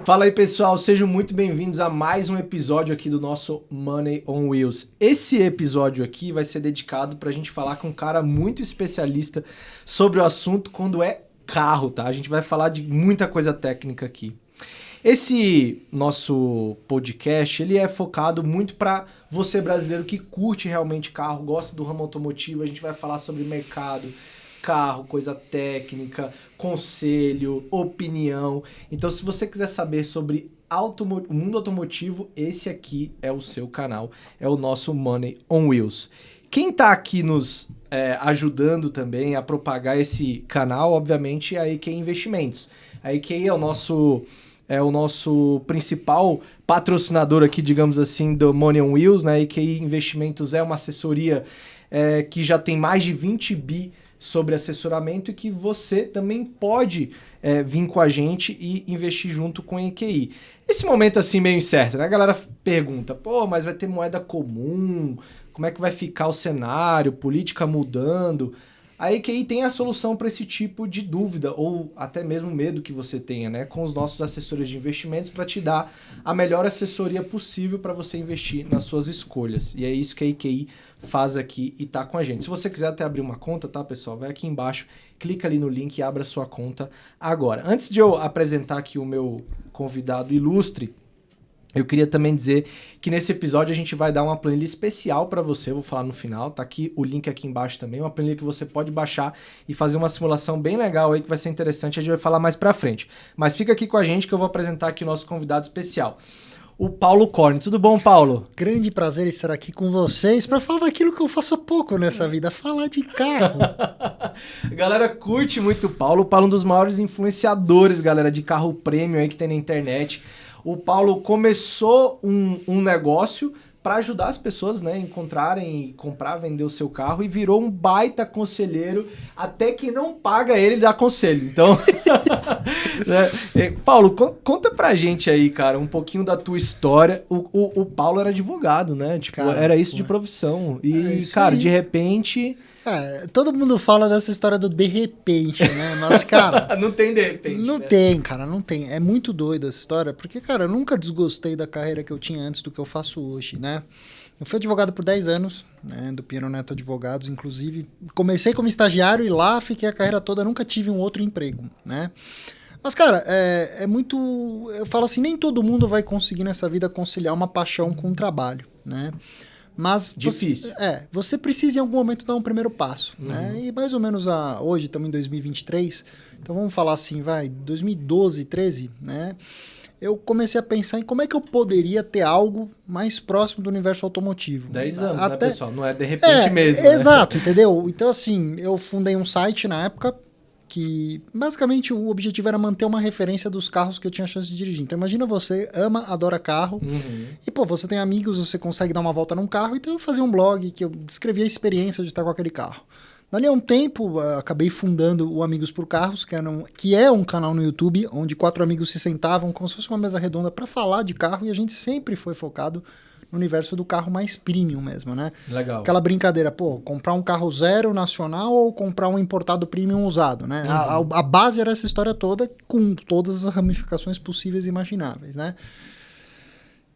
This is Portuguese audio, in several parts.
Fala aí, pessoal, sejam muito bem-vindos a mais um episódio aqui do nosso Money on Wheels. Esse episódio aqui vai ser dedicado para a gente falar com um cara muito especialista sobre o assunto quando é carro, tá? A gente vai falar de muita coisa técnica aqui. Esse nosso podcast, ele é focado muito para você brasileiro que curte realmente carro, gosta do ramo automotivo. A gente vai falar sobre mercado, carro, coisa técnica, conselho, opinião. Então, se você quiser saber sobre o mundo automotivo, esse aqui é o seu canal, é o nosso Money on Wheels. Quem está aqui nos ajudando também a propagar esse canal, obviamente, é a EQI Investimentos. A EQI é o nosso principal patrocinador aqui, digamos assim, do Money on Wheels, né? A EQI Investimentos é uma assessoria que já tem mais de 20 bi sobre assessoramento e que você também pode vir com a gente e investir junto com a EQI. Esse momento assim meio incerto, né? A galera pergunta, pô, mas vai ter moeda comum? Como é que vai ficar o cenário? Política mudando? A EQI tem a solução para esse tipo de dúvida ou até mesmo medo que você tenha, né? Com os nossos assessores de investimentos para te dar a melhor assessoria possível para você investir nas suas escolhas. E é isso que a EQI faz aqui e tá com a gente. Se você quiser até abrir uma conta, tá, pessoal? Vai aqui embaixo, clica ali no link e abra a sua conta agora. Antes de eu apresentar aqui o meu convidado ilustre, eu queria também dizer que nesse episódio a gente vai dar uma planilha especial para você, vou falar no final, tá aqui o link aqui embaixo também, uma planilha que você pode baixar e fazer uma simulação bem legal aí que vai ser interessante, a gente vai falar mais para frente. Mas fica aqui com a gente que eu vou apresentar aqui o nosso convidado especial, o Paulo Corne. Tudo bom, Paulo? Grande prazer estar aqui com vocês para falar daquilo que eu faço pouco nessa vida, falar de carro. A galera curte muito o Paulo é um dos maiores influenciadores, galera, de carro premium aí que tem na internet. O Paulo começou um negócio para ajudar as pessoas, né, encontrarem, comprar, vender o seu carro e virou um baita conselheiro, até que não paga ele dá conselho. Então, Paulo, conta pra gente aí, cara, um pouquinho da tua história. O Paulo era advogado, né? Tipo, cara, era isso de profissão. E, cara, de repente... todo mundo fala dessa história do de repente, né? Mas, cara... não tem de repente, Não tem, cara, não tem. É muito doido essa história, porque, cara, eu nunca desgostei da carreira que eu tinha antes do que eu faço hoje, né? Eu fui advogado por 10 anos, né? Do Piano Neto Advogados, inclusive. Comecei como estagiário e lá fiquei a carreira toda, nunca tive um outro emprego, né? Mas, cara, é muito... Eu falo assim, nem todo mundo vai conseguir nessa vida conciliar uma paixão com um trabalho, né? Mas difícil. Você precisa em algum momento dar um primeiro passo, né? E mais ou menos hoje estamos em 2023, então vamos falar assim, 2012, 13, né? Eu comecei a pensar em como é que eu poderia ter algo mais próximo do universo automotivo. 10 anos, né, pessoal? Não é de repente mesmo, exato, né? Entendeu? Então, assim, eu fundei um site na época que, basicamente, o objetivo era manter uma referência dos carros que eu tinha chance de dirigir. Então, imagina você adora carro, e, pô, você tem amigos, você consegue dar uma volta num carro, então eu fazia um blog que eu descrevia a experiência de estar com aquele carro. Dali a um tempo, acabei fundando o Amigos por Carros, que é um canal no YouTube, onde 4 amigos se sentavam como se fosse uma mesa redonda para falar de carro, e a gente sempre foi focado no universo do carro mais premium mesmo, né? Legal. Aquela brincadeira, pô, comprar um carro zero nacional ou comprar um importado premium usado, né? A base era essa história toda, com todas as ramificações possíveis e imagináveis, né?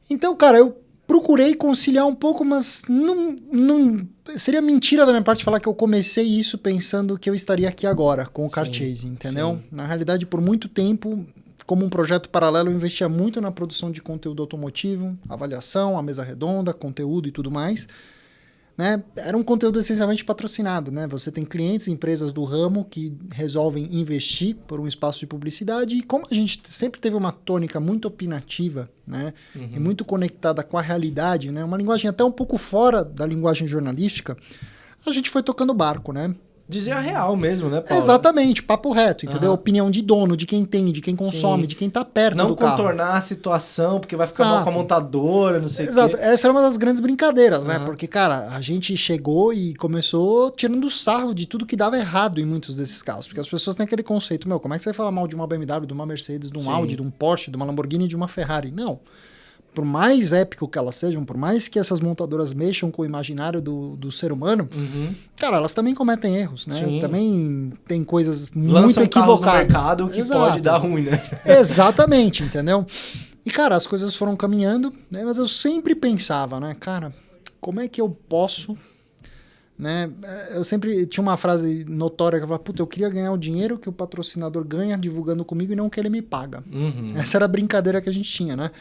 Então, cara, eu procurei conciliar um pouco, mas não seria mentira da minha parte falar que eu comecei isso pensando que eu estaria aqui agora com o Car Chasing, entendeu? Sim. Na realidade, por muito tempo, como um projeto paralelo, eu investia muito na produção de conteúdo automotivo, avaliação, a mesa redonda, conteúdo e tudo mais, né? Era um conteúdo essencialmente patrocinado, né? Você tem clientes, empresas do ramo que resolvem investir por um espaço de publicidade, e como a gente sempre teve uma tônica muito opinativa, né? E muito conectada com a realidade, né? Uma linguagem até um pouco fora da linguagem jornalística, a gente foi tocando barco, né? Dizer a real mesmo, né, Paulo? Exatamente, papo reto, entendeu? Opinião de dono, de quem tem, de quem consome, de quem tá perto do carro. Não contornar a situação, porque vai ficar mal com a montadora, não sei o quê. Exato, essa era uma das grandes brincadeiras, né? Porque, cara, a gente chegou e começou tirando sarro de tudo que dava errado em muitos desses carros. Porque as pessoas têm aquele conceito, como é que você vai falar mal de uma BMW, de uma Mercedes, de um Audi, de um Porsche, de uma Lamborghini e de uma Ferrari? Não. por mais épico que elas sejam, por mais que essas montadoras mexam com o imaginário do ser humano, cara, elas também cometem erros, né? Sim. Também tem coisas muito Lançam carros equivocadas. no mercado que pode dar ruim, né? Exatamente, entendeu? E, cara, as coisas foram caminhando, né? Mas eu sempre pensava, né? Cara, como é que eu posso... Né? Eu sempre tinha uma frase notória que eu falava, puta, eu queria ganhar o dinheiro que o patrocinador ganha divulgando comigo e não que ele me paga. Essa era a brincadeira que a gente tinha, né?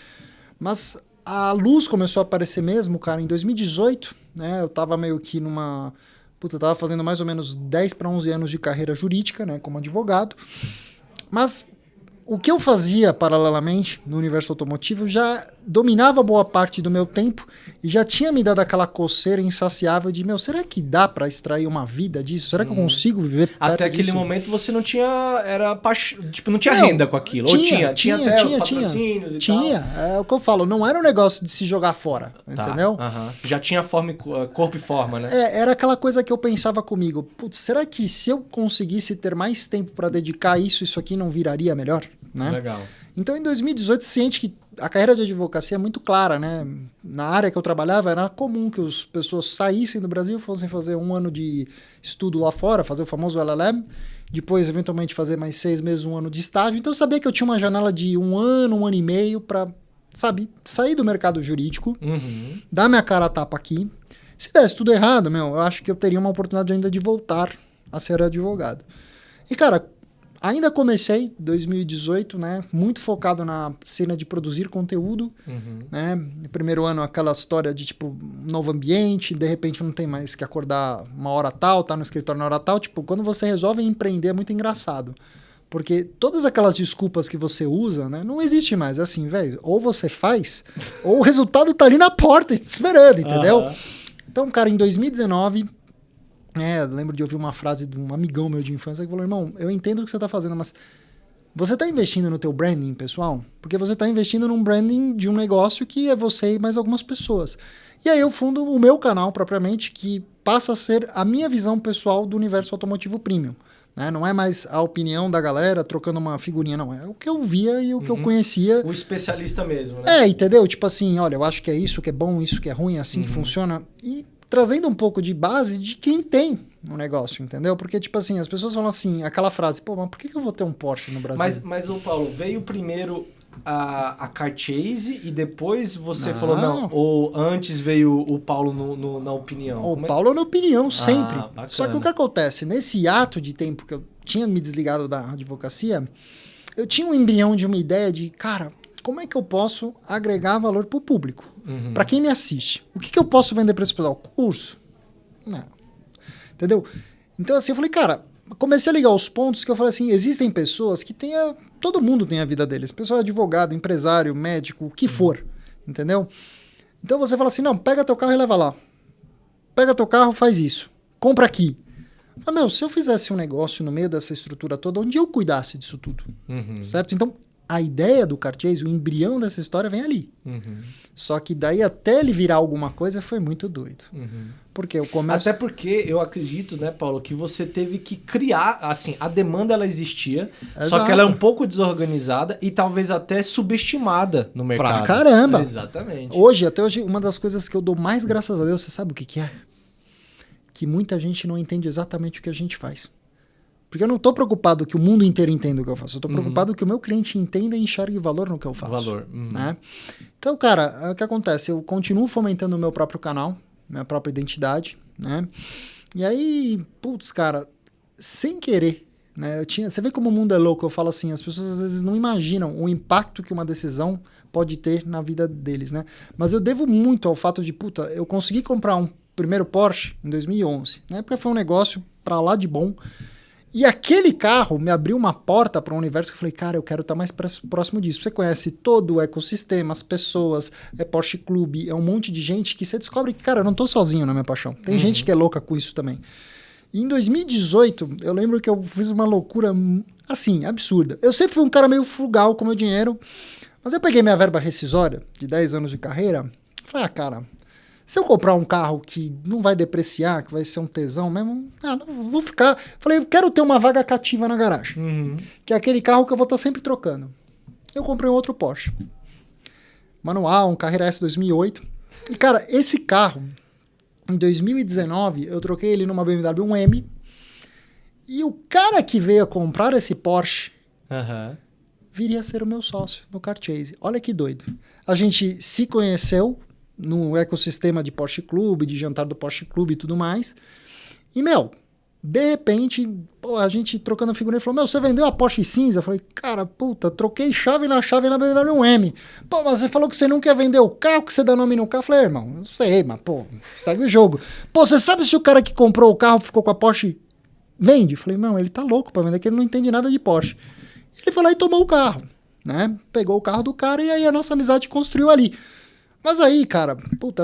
Mas a luz começou a aparecer mesmo, cara, em 2018, né? Eu tava meio que numa... Puta, eu tava fazendo mais ou menos 10 para 11 anos de carreira jurídica, né? Como advogado. Mas o que eu fazia paralelamente no universo automotivo já dominava boa parte do meu tempo e já tinha me dado aquela coceira insaciável de, meu, será que dá para extrair uma vida disso? Será que eu consigo viver perto Até aquele disso? momento você não tinha, tipo, não tinha renda com aquilo. Ou tinha até os patrocínios e tal. É o que eu falo, não era um negócio de se jogar fora, entendeu? Já tinha forma, corpo e forma, né? Era aquela coisa que eu pensava comigo, putz, será que se eu conseguisse ter mais tempo para dedicar a isso aqui não viraria melhor? Né? Legal. Então, em 2018, ciente que a carreira de advocacia é muito clara, né? Na área que eu trabalhava, era comum que as pessoas saíssem do Brasil, fossem fazer 1 ano de estudo lá fora, fazer o famoso LLM, depois, eventualmente, fazer mais 6 meses, 1 ano de estágio. Então, eu sabia que eu tinha uma janela de 1 ano, 1 ano e meio para, sabe, sair do mercado jurídico, dar minha cara a tapa aqui. Se desse tudo errado, eu acho que eu teria uma oportunidade ainda de voltar a ser advogado. E, cara, ainda comecei 2018, né? Muito focado na cena de produzir conteúdo, né? No primeiro ano, aquela história de, tipo, novo ambiente, de repente não tem mais que acordar uma hora tal, tá no escritório na hora tal. Tipo, quando você resolve empreender é muito engraçado. Porque todas aquelas desculpas que você usa, né? Não existe mais. É assim, velho, ou você faz, ou o resultado tá ali na porta esperando, entendeu? Então, cara, em 2019... lembro de ouvir uma frase de um amigão meu de infância que falou, irmão, eu entendo o que você está fazendo, mas você está investindo no teu branding, pessoal? Porque você está investindo num branding de um negócio que é você e mais algumas pessoas. E aí eu fundo o meu canal propriamente, que passa a ser a minha visão pessoal do universo automotivo premium. Né? Não é mais a opinião da galera trocando uma figurinha, não. É o que eu via e o que eu conhecia. O especialista mesmo, né? Entendeu? Tipo assim, olha, eu acho que é isso que é bom, isso que é ruim, é assim que funciona. E trazendo um pouco de base de quem tem um negócio, entendeu? Porque, tipo assim, as pessoas falam assim, aquela frase, pô, mas por que eu vou ter um Porsche no Brasil? Mas ô Paulo, veio primeiro a Car Chase e depois você falou não? Ou antes veio o Paulo na opinião? O Paulo na opinião, sempre. Bacana. Só que o que acontece? Nesse ato de tempo que eu tinha me desligado da advocacia, eu tinha um embrião de uma ideia de, cara, como é que eu posso agregar valor para o público? Para quem me assiste. O que eu posso vender para esse pessoal? Curso? Não. Entendeu? Então, assim, eu falei, cara, comecei a ligar os pontos que eu falei assim, existem pessoas que todo mundo tem a vida deles. Pessoal é advogado, empresário, médico, o que for. Entendeu? Então você fala assim, não, pega teu carro e leva lá. Pega teu carro, faz isso. Compra aqui. Mas, se eu fizesse um negócio no meio dessa estrutura toda, onde eu cuidasse disso tudo? Certo? Então, a ideia do Car Chase, o embrião dessa história vem ali. Só que daí até ele virar alguma coisa foi muito doido. Porque eu começo... Até porque eu acredito, né, Paulo, que você teve que criar, assim, a demanda ela existia, só que ela é um pouco desorganizada e talvez até subestimada no mercado. Pra caramba! Exatamente. Até hoje, uma das coisas que eu dou mais graças a Deus, você sabe o que é? Que muita gente não entende exatamente o que a gente faz. Porque eu não estou preocupado que o mundo inteiro entenda o que eu faço. Eu estou preocupado que o meu cliente entenda e enxergue valor no que eu faço. Valor. Né? Então, cara, o que acontece? Eu continuo fomentando o meu próprio canal, minha própria identidade, né? E aí, putz, cara, sem querer, né? Você vê como o mundo é louco. Eu falo assim, as pessoas às vezes não imaginam o impacto que uma decisão pode ter na vida deles, né? Mas eu devo muito ao fato de, eu consegui comprar um primeiro Porsche em 2011. Na época foi um negócio pra lá de bom. E aquele carro me abriu uma porta para um universo que eu falei, cara, eu quero estar mais próximo disso. Você conhece todo o ecossistema, as pessoas, é Porsche Clube, é um monte de gente que você descobre que, cara, eu não tô sozinho na minha paixão. Tem gente que é louca com isso também. E em 2018, eu lembro que eu fiz uma loucura, assim, absurda. Eu sempre fui um cara meio frugal com meu dinheiro, mas eu peguei minha verba rescisória de 10 anos de carreira, falei, cara... Se eu comprar um carro que não vai depreciar, que vai ser um tesão mesmo, não vou ficar... Falei, eu quero ter uma vaga cativa na garagem. Que é aquele carro que eu vou estar sempre trocando. Eu comprei um outro Porsche. manual, um Carrera S 2008. E, cara, esse carro, em 2019, eu troquei ele numa BMW 1M. E o cara que veio a comprar esse Porsche viria a ser o meu sócio no Car Chase. Olha que doido. A gente se conheceu no ecossistema de Porsche Clube, de jantar do Porsche Clube e tudo mais. E, de repente, a gente trocando figurinha, falou, você vendeu a Porsche cinza? Eu falei, cara, puta, troquei chave na BMW 1M. Pô, mas você falou que você não quer vender o carro, que você dá nome no carro. Eu falei, irmão, não sei, mas, segue o jogo. Pô, você sabe se o cara que comprou o carro ficou com a Porsche vende? Eu falei, não, ele tá louco pra vender, que ele não entende nada de Porsche. Ele foi lá e tomou o carro, né? Pegou o carro do cara e aí a nossa amizade construiu ali. Mas aí, cara,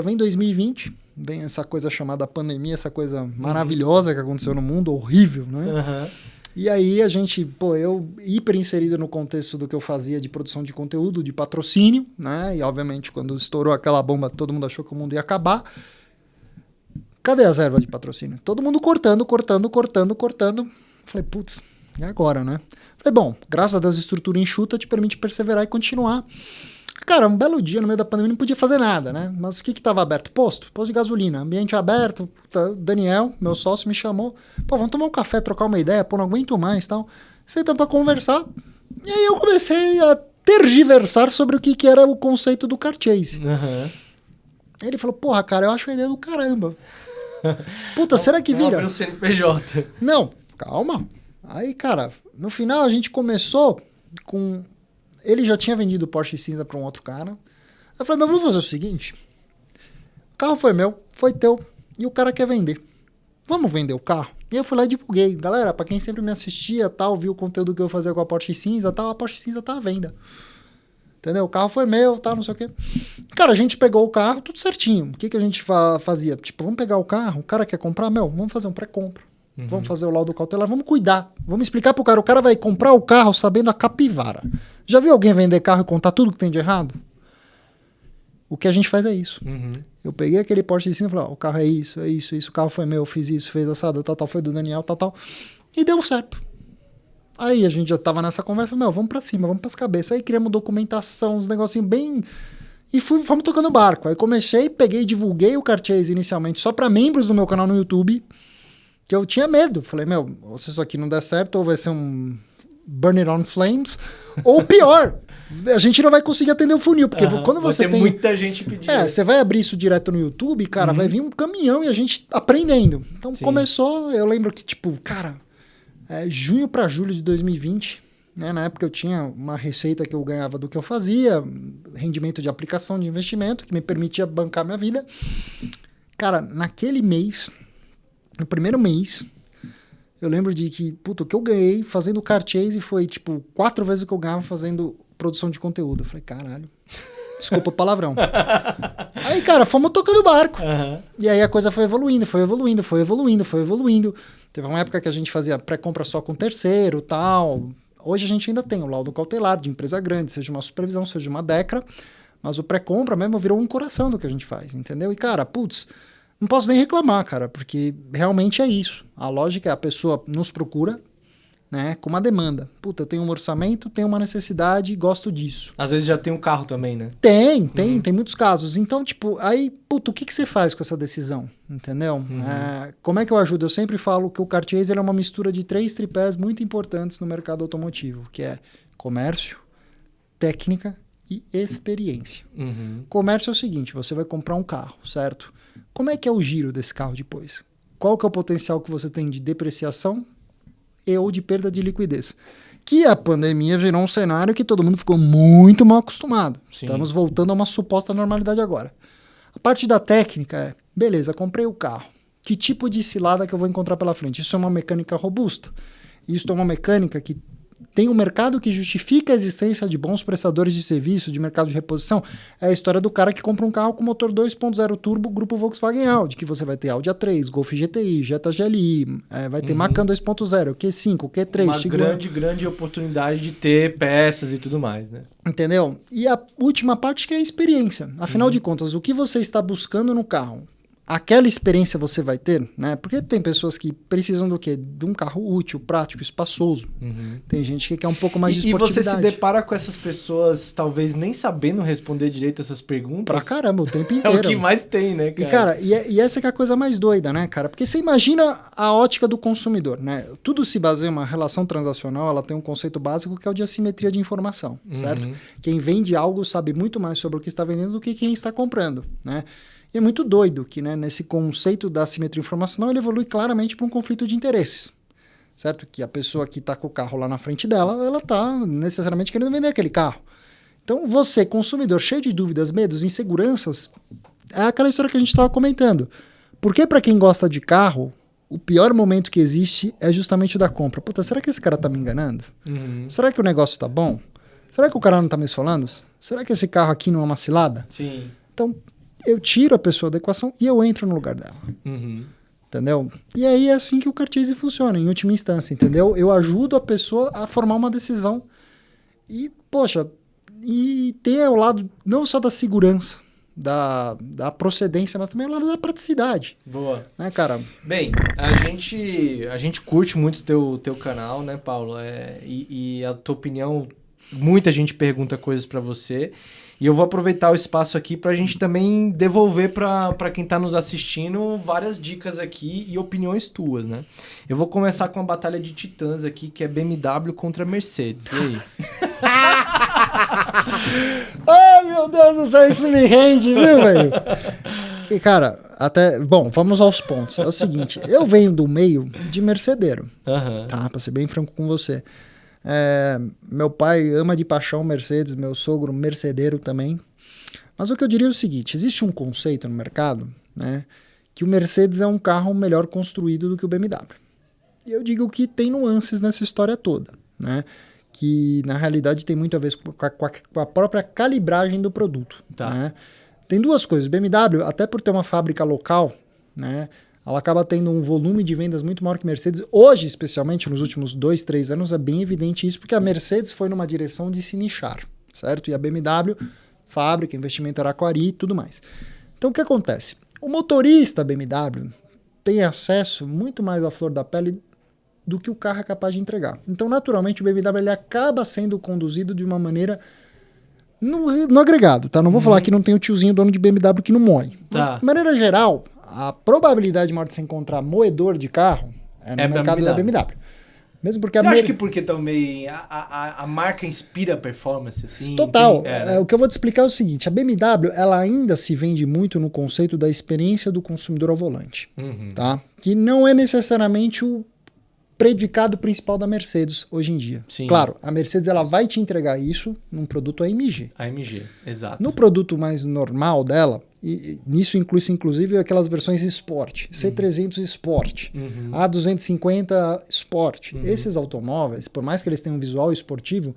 vem 2020, vem essa coisa chamada pandemia, essa coisa maravilhosa que aconteceu no mundo, horrível, né? E aí a gente, eu hiper inserido no contexto do que eu fazia de produção de conteúdo, de patrocínio, né? E obviamente quando estourou aquela bomba, todo mundo achou que o mundo ia acabar. Cadê as ervas de patrocínio? Todo mundo cortando. Falei, e agora, né? Falei, bom, graças a Deus a estrutura enxuta te permite perseverar e continuar. Cara, um belo dia no meio da pandemia não podia fazer nada, né? Mas o que estava aberto? Posto de gasolina, ambiente aberto. Daniel, meu sócio, me chamou. Vamos tomar um café, trocar uma ideia, não aguento mais e tal. Sentamos pra conversar. E aí eu comecei a tergiversar sobre o que era o conceito do Car Chase. Ele falou, cara, eu acho a ideia do caramba. Será que vira? Não, CNPJ. Não, calma. Aí, cara, no final a gente começou com... Ele já tinha vendido o Porsche cinza para um outro cara. Eu falei, mas vamos fazer o seguinte. O carro foi meu, foi teu, e o cara quer vender. Vamos vender o carro? E eu fui lá e divulguei. Galera, para quem sempre me assistia, viu o conteúdo que eu fazia com a Porsche cinza, a Porsche cinza tá à venda. Entendeu? O carro foi meu, não sei o quê. Cara, a gente pegou o carro, tudo certinho. O que a gente fazia? Vamos pegar o carro, o cara quer comprar? Vamos fazer um pré-compra. Vamos fazer o laudo cautelar, vamos cuidar. Vamos explicar pro cara. O cara vai comprar o carro sabendo a capivara. Já viu alguém vender carro e contar tudo que tem de errado? O que a gente faz é isso. Eu peguei aquele Porsche de cima e falei, o carro é isso, o carro foi meu, eu fiz isso, fez assado, tal, foi do Daniel, tal. E deu certo. Aí a gente já tava nessa conversa, vamos pra cima, vamos pras cabeças. Aí criamos documentação, uns negocinhos bem... E fomos tocando barco. Aí peguei e divulguei o Car Chase inicialmente só pra membros do meu canal no YouTube, que eu tinha medo. Falei, ou se isso aqui não der certo, ou vai ser um Burn It On Flames, ou pior, a gente não vai conseguir atender o funil, porque quando você tem... muita gente pedindo. Você vai abrir isso direto no YouTube, cara, vai vir um caminhão e a gente aprendendo. Então começou, eu lembro que, junho para julho de 2020, né, na época eu tinha uma receita que eu ganhava do que eu fazia, rendimento de aplicação de investimento, que me permitia bancar minha vida. Cara, naquele mês... No primeiro mês, eu lembro de que, o que eu ganhei fazendo Car Chase foi, 4 vezes o que eu ganhava fazendo produção de conteúdo. Eu falei, caralho, desculpa o palavrão. Aí, cara, fomos tocando o barco. E aí a coisa foi evoluindo. Teve uma época que a gente fazia pré-compra só com terceiro, tal. Hoje a gente ainda tem o laudo cautelar de empresa grande, seja uma supervisão, seja uma DECRA, mas o pré-compra mesmo virou um coração do que a gente faz, entendeu? E, cara, não posso nem reclamar, cara, porque realmente é isso. A lógica é a pessoa nos procura, né, com uma demanda. Eu tenho um orçamento, tenho uma necessidade, gosto disso. Às vezes já tem um carro também, né? Tem muitos casos. Então, aí, o que você faz com essa decisão? Entendeu? Como é que eu ajudo? Eu sempre falo que o Car Chase é uma mistura de 3 tripés muito importantes no mercado automotivo, que é comércio, técnica e experiência. Comércio é o seguinte, você vai comprar um carro, certo? Como é que é o giro desse carro depois? Qual que é o potencial que você tem de depreciação e ou de perda de liquidez? Que a pandemia gerou um cenário que todo mundo ficou muito mal acostumado. Estamos voltando a uma suposta normalidade agora. A parte da técnica é, beleza, comprei o carro. Que tipo de cilada que eu vou encontrar pela frente? Isso é uma mecânica robusta. Isso é uma mecânica que tem um mercado que justifica a existência de bons prestadores de serviço, de mercado de reposição. É a história do cara que compra um carro com motor 2.0 turbo, grupo Volkswagen Audi, que você vai ter Audi A3, Golf GTI, Jetta GLI, vai ter Macan 2.0, Q5, Q3. Uma grande oportunidade de ter peças e tudo mais, né? Entendeu? E a última parte que é a experiência. Afinal de contas, o que você está buscando no carro? aquela experiência você vai ter, né? Porque tem pessoas que precisam do quê? De um carro útil, prático, espaçoso. Tem gente que quer um pouco mais de E você esportividade. se depara com essas pessoas talvez nem sabendo responder direito essas perguntas? Pra caramba, o tempo É inteiro. o que mais tem, né, cara? E, cara, e essa que é a coisa mais doida, né, cara? Porque você imagina a ótica do consumidor, né? Tudo se baseia em uma relação transacional, ela tem um conceito básico que é o de assimetria de informação, certo? Quem vende algo sabe muito mais sobre o que está vendendo do que quem está comprando, né? E é muito doido que, né, nesse conceito da assimetria informacional, ele evolui claramente para um conflito de interesses, certo? Que a pessoa que está com o carro lá na frente dela, ela está necessariamente querendo vender aquele carro. Então, você, consumidor, cheio de dúvidas, medos, inseguranças, é aquela história que a gente estava comentando. Porque para quem gosta de carro, o pior momento que existe é justamente o da compra. Puta, será que esse cara tá me enganando? Será que o negócio tá bom? Será que o cara não tá me esfolando? Será que esse carro aqui não é uma cilada? Sim. Então, eu tiro a pessoa da equação e eu entro no lugar dela. Entendeu? E aí é assim que o Cartesian funciona, em última instância, entendeu? Eu ajudo a pessoa a formar uma decisão e, poxa, e tem o lado não só da segurança, da procedência, mas também o lado da praticidade. Boa. Né, cara? Bem, a gente curte muito teu canal, né, Paulo? E a tua opinião, muita gente pergunta coisas pra você. E eu vou aproveitar o espaço aqui pra gente também devolver pra quem tá nos assistindo várias dicas aqui e opiniões tuas, né? Eu vou começar com uma batalha de titãs aqui, que é BMW contra Mercedes. E aí? Ai, meu Deus do céu, isso me rende, viu, velho? E, cara, até... Bom, vamos aos pontos. É o seguinte, eu venho do meio de mercedeiro, tá? Pra ser bem franco com você. Meu pai ama de paixão Mercedes, meu sogro mercedeiro também. Mas o que eu diria é o seguinte, existe um conceito no mercado, né, que o Mercedes é um carro melhor construído do que o BMW. E eu digo que tem nuances nessa história toda, né, que na realidade tem muito a ver com a própria calibragem do produto. Tá. Né? Tem duas coisas, BMW, até por ter uma fábrica local, né, ela acaba tendo um volume de vendas muito maior que Mercedes. Hoje, especialmente nos últimos 2, 3 anos, é bem evidente isso, porque a Mercedes foi numa direção de se nichar, certo? E a BMW, fábrica, investimento Araquari e tudo mais. Então, o que acontece? O motorista BMW tem acesso muito mais à flor da pele do que o carro é capaz de entregar. Então, naturalmente, o BMW ele acaba sendo conduzido de uma maneira... No agregado, tá? Não vou falar que não tem o tiozinho dono de BMW que não moe. Mas, de maneira geral... A probabilidade maior de você encontrar moedor de carro é no mercado da BMW. Mesmo porque você acha que porque também a marca inspira performance? Assim, total. O que eu vou te explicar é o seguinte. A BMW ela ainda se vende muito no conceito da experiência do consumidor ao volante. Tá? Que não é necessariamente o predicado principal da Mercedes hoje em dia. Sim. Claro, a Mercedes ela vai te entregar isso num produto AMG. AMG, exato. No produto mais normal dela, e nisso inclui-se inclusive aquelas versões Sport, C300 Sport, A250 Sport. Esses automóveis, por mais que eles tenham um visual esportivo,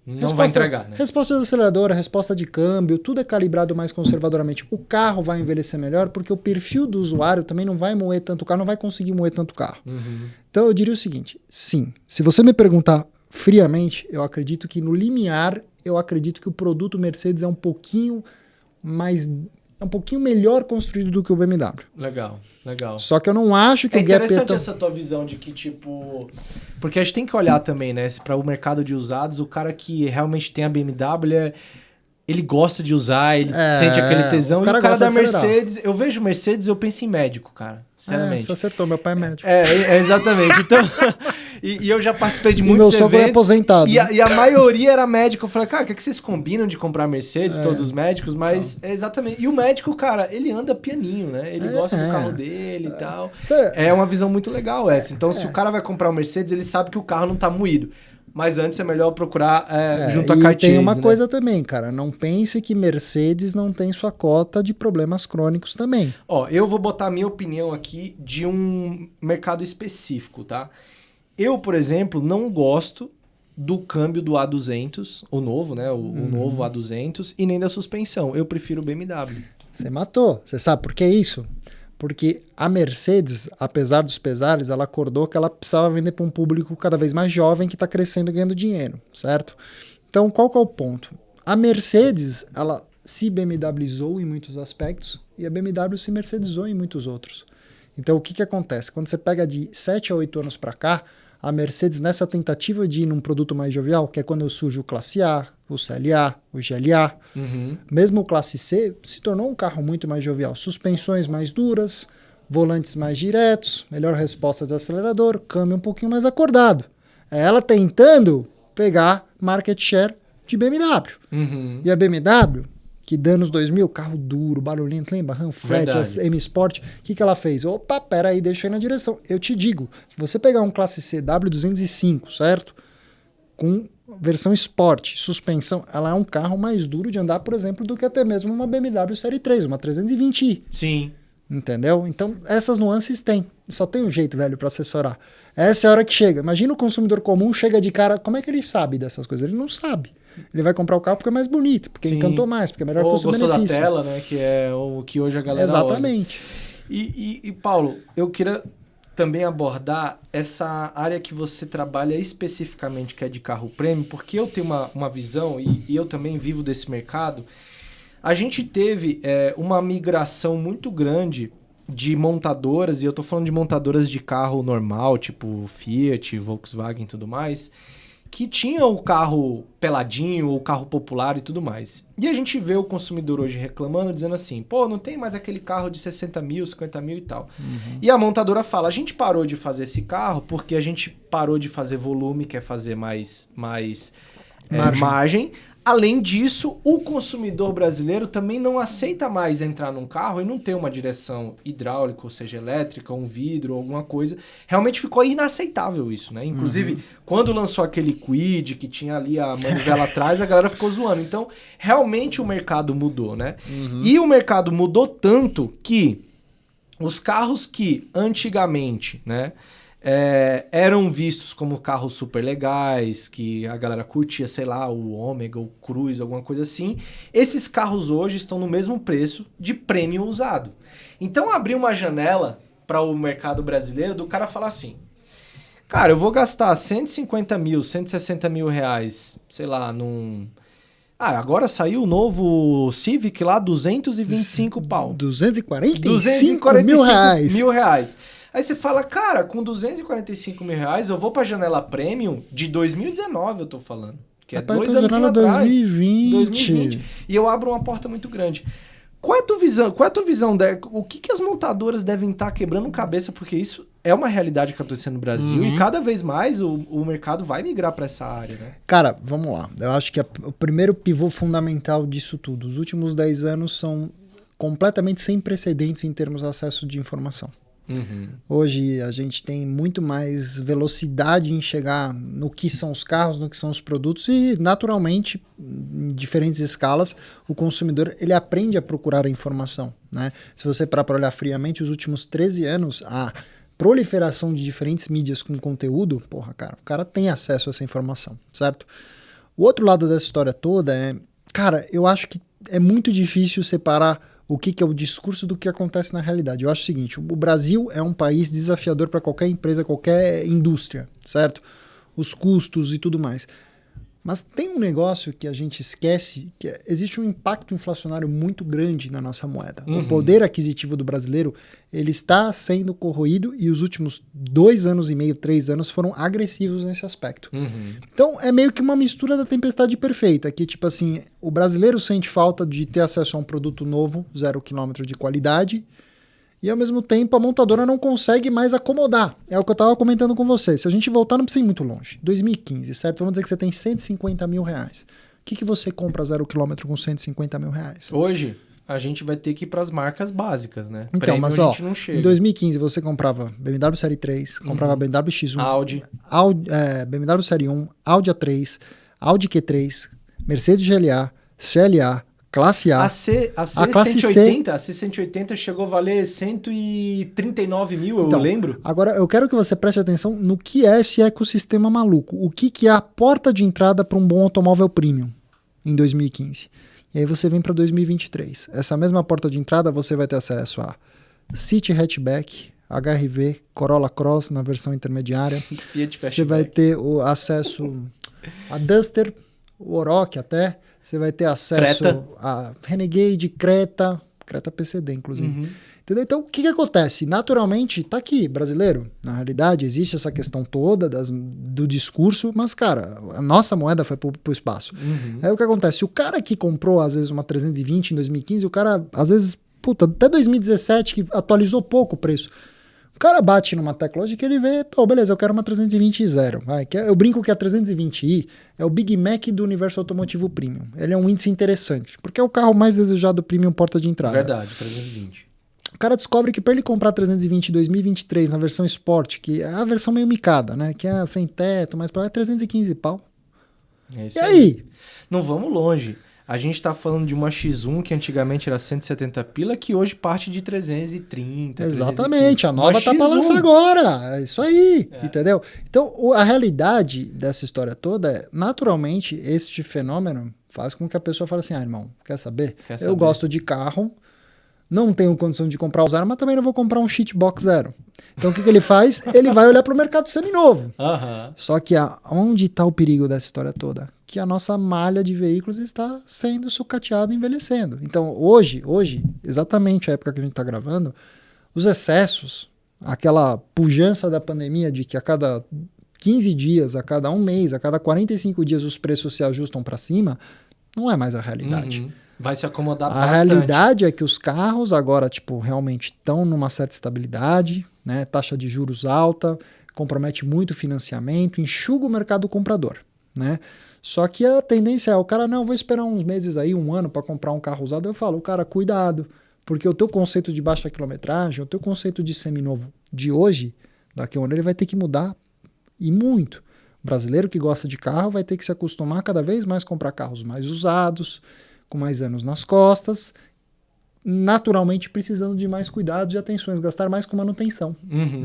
não vai entregar, né? Resposta de aceleradora, resposta de câmbio, tudo é calibrado mais conservadoramente. O carro vai envelhecer melhor porque o perfil do usuário também não vai moer tanto o carro, não vai conseguir moer tanto o carro. Então eu diria o seguinte, sim, se você me perguntar friamente, eu acredito que no limiar, eu acredito que o produto Mercedes é um pouquinho melhor construído do que o BMW. Legal. Só que eu não acho que o gap é interessante essa tua visão de que, tipo... Porque a gente tem que olhar também, né? Para o mercado de usados, o cara que realmente tem a BMW, ele gosta de usar, ele sente aquele tesão. E o cara da Mercedes... Eu vejo Mercedes, eu penso em médico, cara. Sinceramente. Você acertou, meu pai é médico. Exatamente. Então... E eu já participei de muitos eventos. Meu sogro é aposentado. E a maioria era médico. Eu falei, cara, o que é que vocês combinam de comprar Mercedes, todos os médicos? Mas é exatamente. E o médico, cara, ele anda pianinho, né? Ele gosta do carro dele e tal. É uma visão muito legal essa. Então, se o cara vai comprar um Mercedes, ele sabe que o carro não tá moído. Mas antes é melhor procurar junto a Cartesian. E tem uma coisa também, cara. Não pense que Mercedes não tem sua cota de problemas crônicos também. Ó, eu vou botar a minha opinião aqui de um mercado específico, tá? Eu, por exemplo, não gosto do câmbio do A200, o novo, né? O novo A200, e nem da suspensão. Eu prefiro o BMW. Você matou. Você sabe por que isso? Porque a Mercedes, apesar dos pesares, ela acordou que ela precisava vender para um público cada vez mais jovem que está crescendo e ganhando dinheiro, certo? Então, qual que é o ponto? A Mercedes, ela se BMWizou em muitos aspectos, e a BMW se mercedizou em muitos outros. Então, o que acontece? Quando você pega de 7 a 8 anos para cá, a Mercedes, nessa tentativa de ir num produto mais jovial, que é quando surge o Classe A, o CLA, o GLA, mesmo o Classe C, se tornou um carro muito mais jovial. Suspensões mais duras, volantes mais diretos, melhor resposta do acelerador, câmbio um pouquinho mais acordado. É ela tentando pegar market share de BMW. E a BMW, que anos 2000, carro duro, barulhento, lembra? Ram Flat, M Sport, o que ela fez? Opa, peraí, deixa eu ir na direção. Eu te digo, se você pegar um Classe C W205, certo? Com versão Sport, suspensão, ela é um carro mais duro de andar, por exemplo, do que até mesmo uma BMW Série 3, uma 320i. Sim. Entendeu? Então, essas nuances tem. Só tem um jeito, velho, para assessorar. Essa é a hora que chega. Imagina o consumidor comum, chega de cara, como é que ele sabe dessas coisas? Ele não sabe. Ele vai comprar o carro porque é mais bonito, porque encantou mais, porque é melhor custo-benefício. Ou gostou da tela, né? Que é o que hoje a galera Exatamente. olha. E, Paulo, eu queria também abordar essa área que você trabalha especificamente, que é de carro premium, porque eu tenho uma visão, e eu também vivo desse mercado. A gente teve uma migração muito grande de montadoras, e eu tô falando de montadoras de carro normal, tipo Fiat, Volkswagen e tudo mais, que tinha o carro peladinho, o carro popular e tudo mais. E a gente vê o consumidor hoje reclamando, dizendo assim, pô, não tem mais aquele carro de 60 mil, 50 mil e tal. E a montadora fala, a gente parou de fazer esse carro porque a gente parou de fazer volume, quer fazer mais margem. Além disso, o consumidor brasileiro também não aceita mais entrar num carro e não ter uma direção hidráulica, ou seja, elétrica, um vidro, alguma coisa. Realmente ficou inaceitável isso, né? Inclusive, quando lançou aquele Kwid, que tinha ali a manivela atrás, a galera ficou zoando. Então, realmente o mercado mudou, né? E o mercado mudou tanto que os carros que antigamente, né, eram vistos como carros super legais, que a galera curtia, sei lá, o Ômega, o Cruze, alguma coisa assim. Esses carros hoje estão no mesmo preço de prêmio usado. Então abriu uma janela para o mercado brasileiro do cara falar assim, cara, eu vou gastar 150 mil, 160 mil reais, sei lá, num... Ah, agora saiu o novo Civic lá, 225 pau. 245 mil reais. Aí você fala, cara, com 245 mil reais eu vou pra janela premium de 2019, eu tô falando. Que é 2 anos atrás. 2020. E eu abro uma porta muito grande. Qual é a tua visão? O que as montadoras devem estar quebrando cabeça? Porque isso é uma realidade que acontece no Brasil e cada vez mais o mercado vai migrar para essa área, né? Cara, vamos lá. Eu acho que o primeiro pivô fundamental disso tudo, os últimos 10 anos são completamente sem precedentes em termos de acesso de informação. Hoje a gente tem muito mais velocidade em chegar no que são os carros, no que são os produtos e naturalmente, em diferentes escalas, o consumidor ele aprende a procurar a informação, né? Se você parar para olhar friamente, os últimos 13 anos, a proliferação de diferentes mídias com conteúdo, porra, cara, o cara tem acesso a essa informação, certo? O outro lado dessa história toda cara, eu acho que é muito difícil separar o que é o discurso do que acontece na realidade. Eu acho o seguinte, o Brasil é um país desafiador para qualquer empresa, qualquer indústria, certo? Os custos e tudo mais. Mas tem um negócio que a gente esquece, que existe um impacto inflacionário muito grande na nossa moeda. O poder aquisitivo do brasileiro, ele está sendo corroído e os últimos 2 anos e meio, 3 anos foram agressivos nesse aspecto. Então é meio que uma mistura da tempestade perfeita, que tipo assim, o brasileiro sente falta de ter acesso a um produto novo, 0 km de qualidade, e ao mesmo tempo a montadora não consegue mais acomodar. É o que eu estava comentando com você. Se a gente voltar, não precisa ir muito longe. 2015, certo? Vamos dizer que você tem 150 mil reais. O que você compra 0 km com 150 mil reais? Hoje, a gente vai ter que ir para as marcas básicas, né? Então, Prêmio, mas a gente não chega. Em 2015 você comprava BMW Série 3, comprava BMW X1, Audi, BMW Série 1, Audi A3, Audi Q3, Mercedes GLA, CLA, Classe A. A classe C180, a C180 chegou a valer 139 mil, eu lembro. Agora, eu quero que você preste atenção no que é esse ecossistema maluco. O que é a porta de entrada para um bom automóvel premium em 2015. E aí você vem para 2023. Essa mesma porta de entrada você vai ter acesso a City Hatchback, HRV, Corolla Cross na versão intermediária. Fiat você vai ter o acesso a Duster, o Oroch até. Você vai ter acesso Creta. a Renegade, Creta, Creta PCD, inclusive. Entendeu? Então, o que acontece? Naturalmente, tá aqui, brasileiro. Na realidade, existe essa questão toda do discurso, mas, cara, a nossa moeda foi pro espaço. Aí o que acontece? O cara que comprou, às vezes, uma 320 em 2015, o cara, às vezes, até 2017, que atualizou pouco o preço. O cara bate numa tecla hoje que ele vê, pô, beleza, eu quero uma 320 zero. Eu brinco que a 320i é o Big Mac do universo automotivo premium. Ele é um índice interessante, porque é o carro mais desejado premium porta de entrada. Verdade, 320. O cara descobre que para ele comprar 320 em 2023 na versão Sport, que é a versão meio micada, né? Que é sem teto, mas é 315 pau. É isso e aí? Não vamos longe. A gente tá falando de uma X1 que antigamente era 170 pila, que hoje parte de 330. Exatamente, 315. a nova tá pra lançar agora. É isso aí, entendeu? Então, a realidade dessa história toda é, naturalmente, este fenômeno faz com que a pessoa fale assim, irmão, quer saber? Eu gosto de carro, não tenho condição de comprar o zero, mas também não vou comprar um shitbox zero. Então o que ele faz? Ele vai olhar para o mercado seminovo. Só que onde está o perigo dessa história toda? Que a nossa malha de veículos está sendo sucateada e envelhecendo. Então hoje, exatamente a época que a gente está gravando, os excessos, aquela pujança da pandemia de que a cada 15 dias, a cada um mês, a cada 45 dias os preços se ajustam para cima, não é mais a realidade. Vai se acomodar bastante. A realidade é que os carros agora, realmente estão numa certa estabilidade, né? Taxa de juros alta, compromete muito o financiamento, enxuga o mercado comprador, né? Só que a tendência é, o cara, não, vou esperar uns meses aí, um ano para comprar um carro usado. Eu falo, cara, cuidado, porque o teu conceito de baixa quilometragem, o teu conceito de seminovo de hoje, daqui a um ano ele vai ter que mudar, e muito. O brasileiro que gosta de carro vai ter que se acostumar cada vez mais a comprar carros mais usados, com mais anos nas costas, naturalmente precisando de mais cuidados e atenções, gastar mais com manutenção,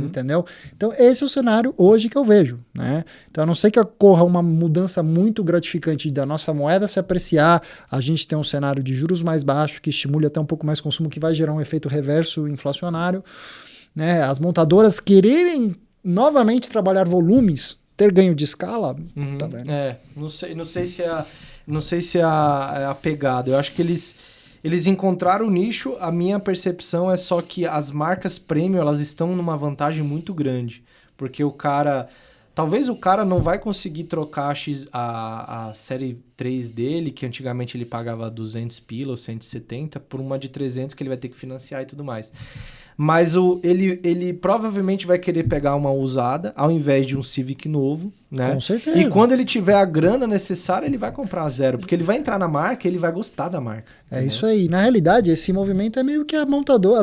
entendeu? Então esse é o cenário hoje que eu vejo, né? Então a não ser que ocorra uma mudança muito gratificante da nossa moeda se apreciar, a gente tem um cenário de juros mais baixo que estimule até um pouco mais consumo, que vai gerar um efeito reverso inflacionário, né? As montadoras quererem novamente trabalhar volumes, ter ganho de escala, tá vendo? Não sei se é a pegada. Eu acho que eles encontraram o nicho. A minha percepção é só que as marcas premium, elas estão numa vantagem muito grande. Porque talvez o cara não vai conseguir trocar a série 3 dele, que antigamente ele pagava 200 pila ou 170, por uma de 300 que ele vai ter que financiar e tudo mais. Mas ele provavelmente vai querer pegar uma usada ao invés de um Civic novo, né? Com certeza. E quando ele tiver a grana necessária, ele vai comprar zero, porque ele vai entrar na marca e ele vai gostar da marca. É isso aí. Na realidade, esse movimento é meio que as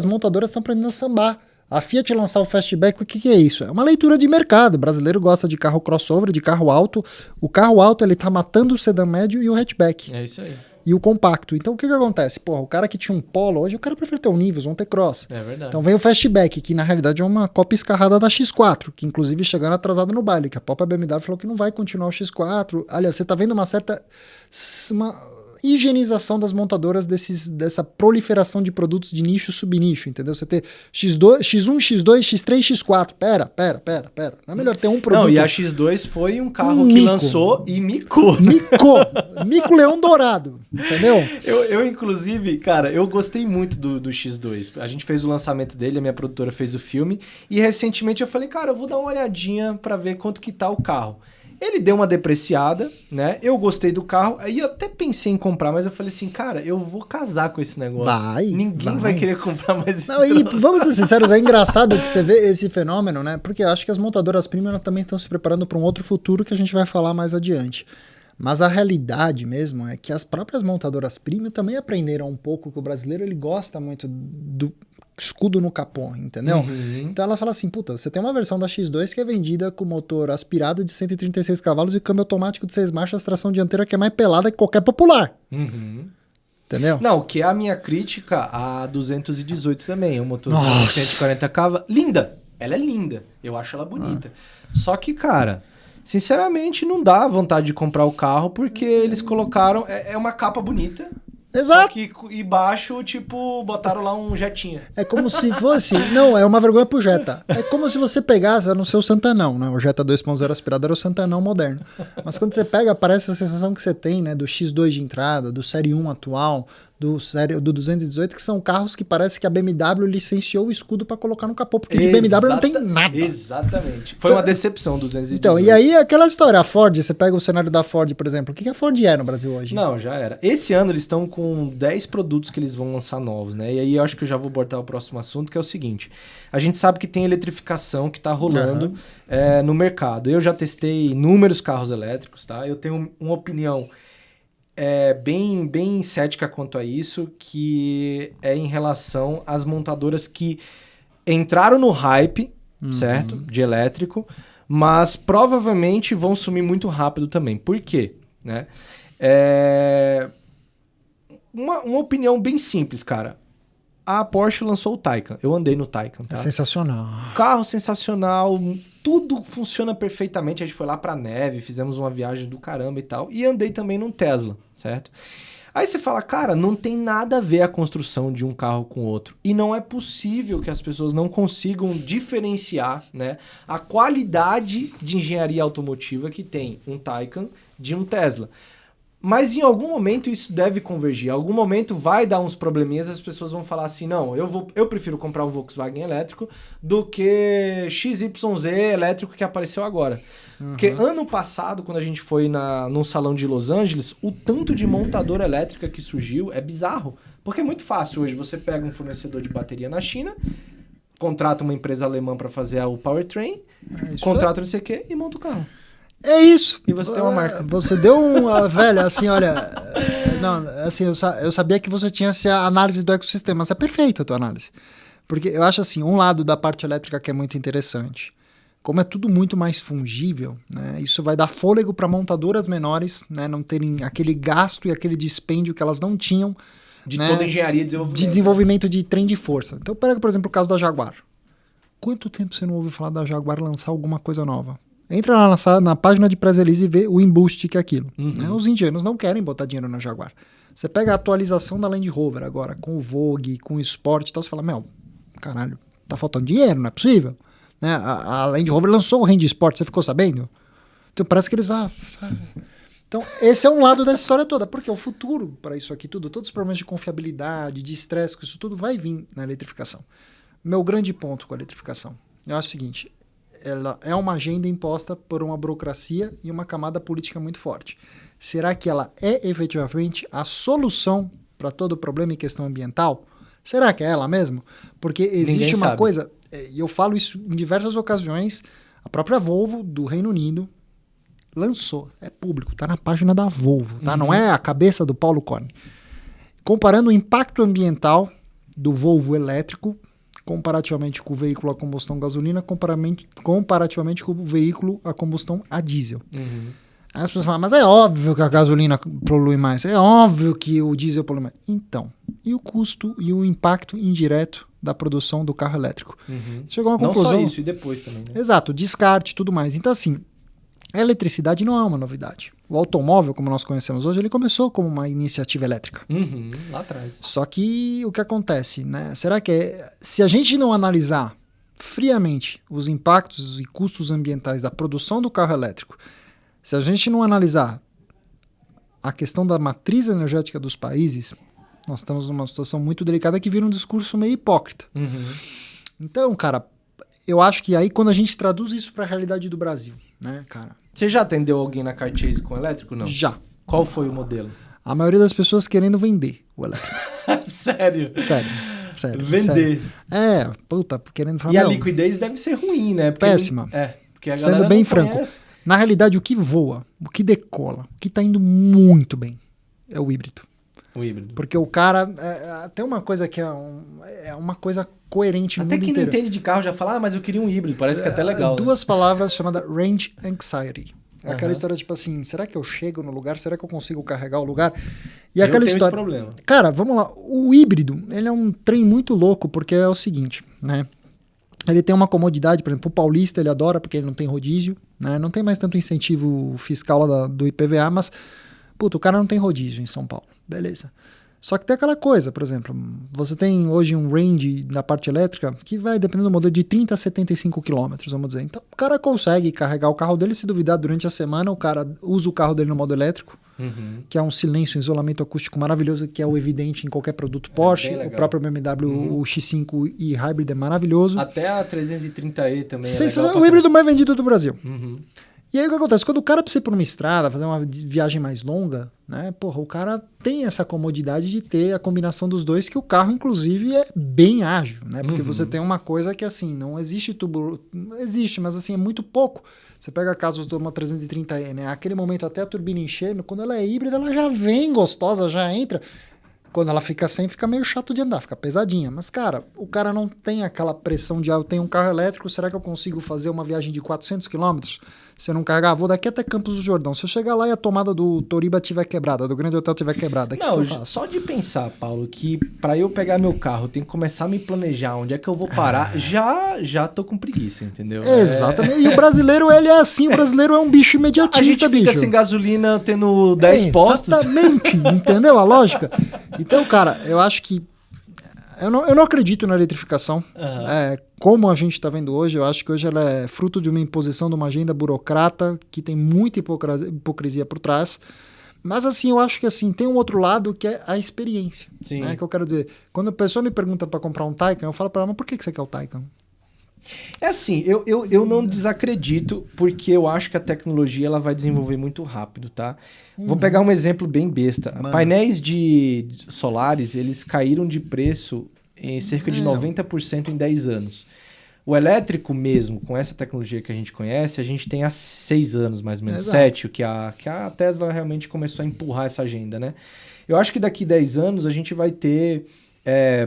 montadoras estão aprendendo a sambar. A Fiat lançar o Fastback, o que é isso? É uma leitura de mercado. O brasileiro gosta de carro crossover, de carro alto. O carro alto ele tá matando o sedã médio e o hatchback. É isso aí. E o compacto. Então, o que acontece? Porra, o cara que tinha um Polo, hoje o cara prefere ter um Nivus, um T-Cross. É verdade. Então, vem o Fastback, que na realidade é uma cópia escarrada da X4, que inclusive chegando atrasada no baile, que a própria BMW falou que não vai continuar o X4. Aliás, você tá vendo uma certa higienização das montadoras dessa proliferação de produtos de nicho e subnicho, entendeu? Você ter X1, X2, X3, X4. Pera. Não é melhor ter um produto... Não, e a X2 foi um carro que lançou e micou. Mico Leão Dourado, entendeu? Eu inclusive, cara, eu gostei muito do X2. A gente fez o lançamento dele, a minha produtora fez o filme, e recentemente eu falei, cara, eu vou dar uma olhadinha pra ver quanto que tá o carro. Ele deu uma depreciada, né? Eu gostei do carro. Aí eu até pensei em comprar, mas eu falei assim, cara, eu vou casar com esse negócio. Ninguém vai querer comprar mais esse troço. E vamos ser sinceros, é engraçado que você vê esse fenômeno, né? Porque eu acho que as montadoras premium também estão se preparando para um outro futuro que a gente vai falar mais adiante. Mas a realidade mesmo é que as próprias montadoras premium também aprenderam um pouco que o brasileiro ele gosta muito do escudo no capô, entendeu? Então ela fala assim, puta, você tem uma versão da X2 que é vendida com motor aspirado de 136 cavalos e câmbio automático de 6 marchas, tração dianteira que é mais pelada que qualquer popular. Entendeu? Não, que é a minha crítica a 218 também, é um motor de 140 cavalos. Linda! Ela é linda. Eu acho ela bonita. Só que, cara, sinceramente não dá vontade de comprar o carro porque eles colocaram... É uma capa bonita. Exato. Só que embaixo, botaram lá um Jetinha. É como se fosse... Não, é uma vergonha pro Jetta. É como se você pegasse, no seu Santanão, né? O Jetta 2.0 aspirado era o Santanão moderno. Mas quando você pega, parece a sensação que você tem, né? Do X2 de entrada, do Série 1 atual, do 218, que são carros que parece que a BMW licenciou o escudo para colocar no capô, porque de BMW não tem nada. Exatamente. Foi uma decepção o 218. Então, e aí aquela história, a Ford, você pega o cenário da Ford, por exemplo, o que a Ford é no Brasil hoje? Não, já era. Esse ano eles estão com 10 produtos que eles vão lançar novos, né? E aí eu acho que eu já vou abordar o próximo assunto, que é o seguinte. A gente sabe que tem eletrificação que tá rolando no mercado. Eu já testei inúmeros carros elétricos, tá? Eu tenho uma opinião bem cética quanto a isso, que é em relação às montadoras que entraram no hype, certo? De elétrico, mas provavelmente vão sumir muito rápido também. Por quê? Né? Uma opinião bem simples, cara. A Porsche lançou o Taycan. Eu andei no Taycan, tá? É sensacional. Carro sensacional, tudo funciona perfeitamente. A gente foi lá pra neve, fizemos uma viagem do caramba e tal. E andei também num Tesla, certo? Aí você fala, cara, não tem nada a ver a construção de um carro com o outro. E não é possível que as pessoas não consigam diferenciar, né, a qualidade de engenharia automotiva que tem um Taycan de um Tesla. Mas em algum momento isso deve convergir. Em algum momento vai dar uns probleminhas, as pessoas vão falar assim, não, eu prefiro comprar um Volkswagen elétrico do que XYZ elétrico que apareceu agora. Porque ano passado, quando a gente foi num salão de Los Angeles, o tanto de montadora elétrica que surgiu é bizarro. Porque é muito fácil hoje, você pega um fornecedor de bateria na China, contrata uma empresa alemã para fazer o powertrain, contrata não sei o quê e monta o carro. É isso. E você tem uma marca. Você deu velho, assim, olha... Não, assim, eu sabia que você tinha essa análise do ecossistema, mas é perfeita a tua análise. Porque eu acho assim, um lado da parte elétrica que é muito interessante. Como é tudo muito mais fungível, né, isso vai dar fôlego para montadoras menores, né, não terem aquele gasto e aquele dispêndio que elas não tinham. De né, toda a engenharia de desenvolvimento de trem de força. Então, pega, por exemplo, o caso da Jaguar. Quanto tempo você não ouviu falar da Jaguar lançar alguma coisa nova? Entra lá na página de press release e vê o embuste que é aquilo. Né? Os indianos não querem botar dinheiro na Jaguar. Você pega a atualização da Land Rover agora, com o Vogue, com o Sport e tal, você fala, caralho, tá faltando dinheiro, não é possível. Né? A Land Rover lançou o Range Sport, você ficou sabendo? Então parece que eles... Então esse é um lado dessa história toda, porque o futuro para isso aqui tudo, todos os problemas de confiabilidade, de estresse, isso tudo vai vir na eletrificação. Meu grande ponto com a eletrificação, eu acho o seguinte... Ela é uma agenda imposta por uma burocracia e uma camada política muito forte. Será que ela é efetivamente a solução para todo o problema em questão ambiental? Será que é ela mesmo? Porque existe uma coisa, e eu falo isso em diversas ocasiões, a própria Volvo do Reino Unido lançou, é público, está na página da Volvo, tá? Não é a cabeça do Paulo Korn. Comparando o impacto ambiental do Volvo elétrico comparativamente com o veículo a combustão gasolina, comparativamente com o veículo a combustão a diesel. Aí as pessoas falam, mas é óbvio que a gasolina polui mais, é óbvio que o diesel polui mais. Então, e o custo e o impacto indireto da produção do carro elétrico? Chegou a uma conclusão... Não só isso, e depois também. Né? Exato, descarte e tudo mais. Então, assim, a eletricidade não é uma novidade. O automóvel, como nós conhecemos hoje, ele começou como uma iniciativa elétrica. Lá atrás. Só que o que acontece, né? Será que se a gente não analisar friamente os impactos e custos ambientais da produção do carro elétrico, se a gente não analisar a questão da matriz energética dos países, nós estamos numa situação muito delicada que vira um discurso meio hipócrita. Então, cara, eu acho que aí quando a gente traduz isso para a realidade do Brasil, né, cara? Você já atendeu alguém na Car Chase com elétrico, não? Já. Qual foi o modelo? A maioria das pessoas querendo vender o elétrico. Sério? Sério. Vender. Sério. Puta, querendo falar... E a liquidez deve ser ruim, né? Porque péssima. Porque a galera sendo bem não franco. Conhece. Na realidade, o que voa, o que decola, o que tá indo muito bem é o híbrido. O híbrido. Porque o cara... tem uma coisa que é uma coisa coerente no mundo inteiro. Até quem não entende de carro já fala, mas eu queria um híbrido, parece que é até legal. Duas palavras chamadas range anxiety. É aquela história tipo assim, será que eu chego no lugar? Será que eu consigo carregar o lugar? E aquela história... esse problema. Cara, vamos lá. O híbrido, ele é um trem muito louco, porque é o seguinte, né? Ele tem uma comodidade, por exemplo, o paulista ele adora porque ele não tem rodízio, né? Não tem mais tanto incentivo fiscal lá do IPVA, mas, puta, o cara não tem rodízio em São Paulo. Beleza. Só que tem aquela coisa, por exemplo, você tem hoje um range da parte elétrica que vai, dependendo do modelo, de 30 a 75 km, vamos dizer. Então, o cara consegue carregar o carro dele, se duvidar, durante a semana, o cara usa o carro dele no modo elétrico, que é um silêncio, um isolamento acústico maravilhoso, que é o evidente em qualquer produto Porsche. O próprio BMW, o X5 e Hybrid é maravilhoso. Até a 330e também o híbrido mais vendido do Brasil. E aí o que acontece? Quando o cara precisa ir por uma estrada, fazer uma viagem mais longa, né? Porra, o cara tem essa comodidade de ter a combinação dos dois, que o carro, inclusive, é bem ágil, né? Porque você tem uma coisa que, assim, não existe tubo... Existe, mas, assim, é muito pouco. Você pega casos de uma 330e, né? Aquele momento até a turbina encher, quando ela é híbrida, ela já vem gostosa, já entra. Quando ela fica sem, fica meio chato de andar, fica pesadinha. Mas, cara, o cara não tem aquela pressão de, eu tenho um carro elétrico, será que eu consigo fazer uma viagem de 400 quilômetros? Se eu não carregar, vou daqui até Campos do Jordão. Se eu chegar lá e a tomada do Toriba estiver quebrada, do Grande Hotel estiver quebrada, o que eu faço? Só de pensar, Paulo, que para eu pegar meu carro, eu tenho que começar a me planejar onde é que eu vou parar, já tô com preguiça, entendeu? Exatamente. E o brasileiro, ele é assim, o brasileiro é um bicho imediatista, bicho. A gente fica sem gasolina, tendo 10 postos. Exatamente, entendeu a lógica? Então, cara, eu acho que eu não acredito na eletrificação. Como a gente está vendo hoje, eu acho que hoje ela é fruto de uma imposição de uma agenda burocrata que tem muita hipocrisia por trás. Mas assim, eu acho que assim, tem um outro lado que é a experiência. Sim. Né? Que eu quero dizer, quando a pessoa me pergunta para comprar um Taycan, eu falo para ela, mas por que você quer o Taycan? É assim, eu não desacredito, porque eu acho que a tecnologia ela vai desenvolver muito rápido, tá? Vou pegar um exemplo bem besta. Mano. Painéis de solares, eles caíram de preço em cerca de 90% em 10 anos. O elétrico mesmo, com essa tecnologia que a gente conhece, a gente tem há 6 anos, mais ou menos, 7, que a Tesla realmente começou a empurrar essa agenda, né? Eu acho que daqui 10 anos a gente vai ter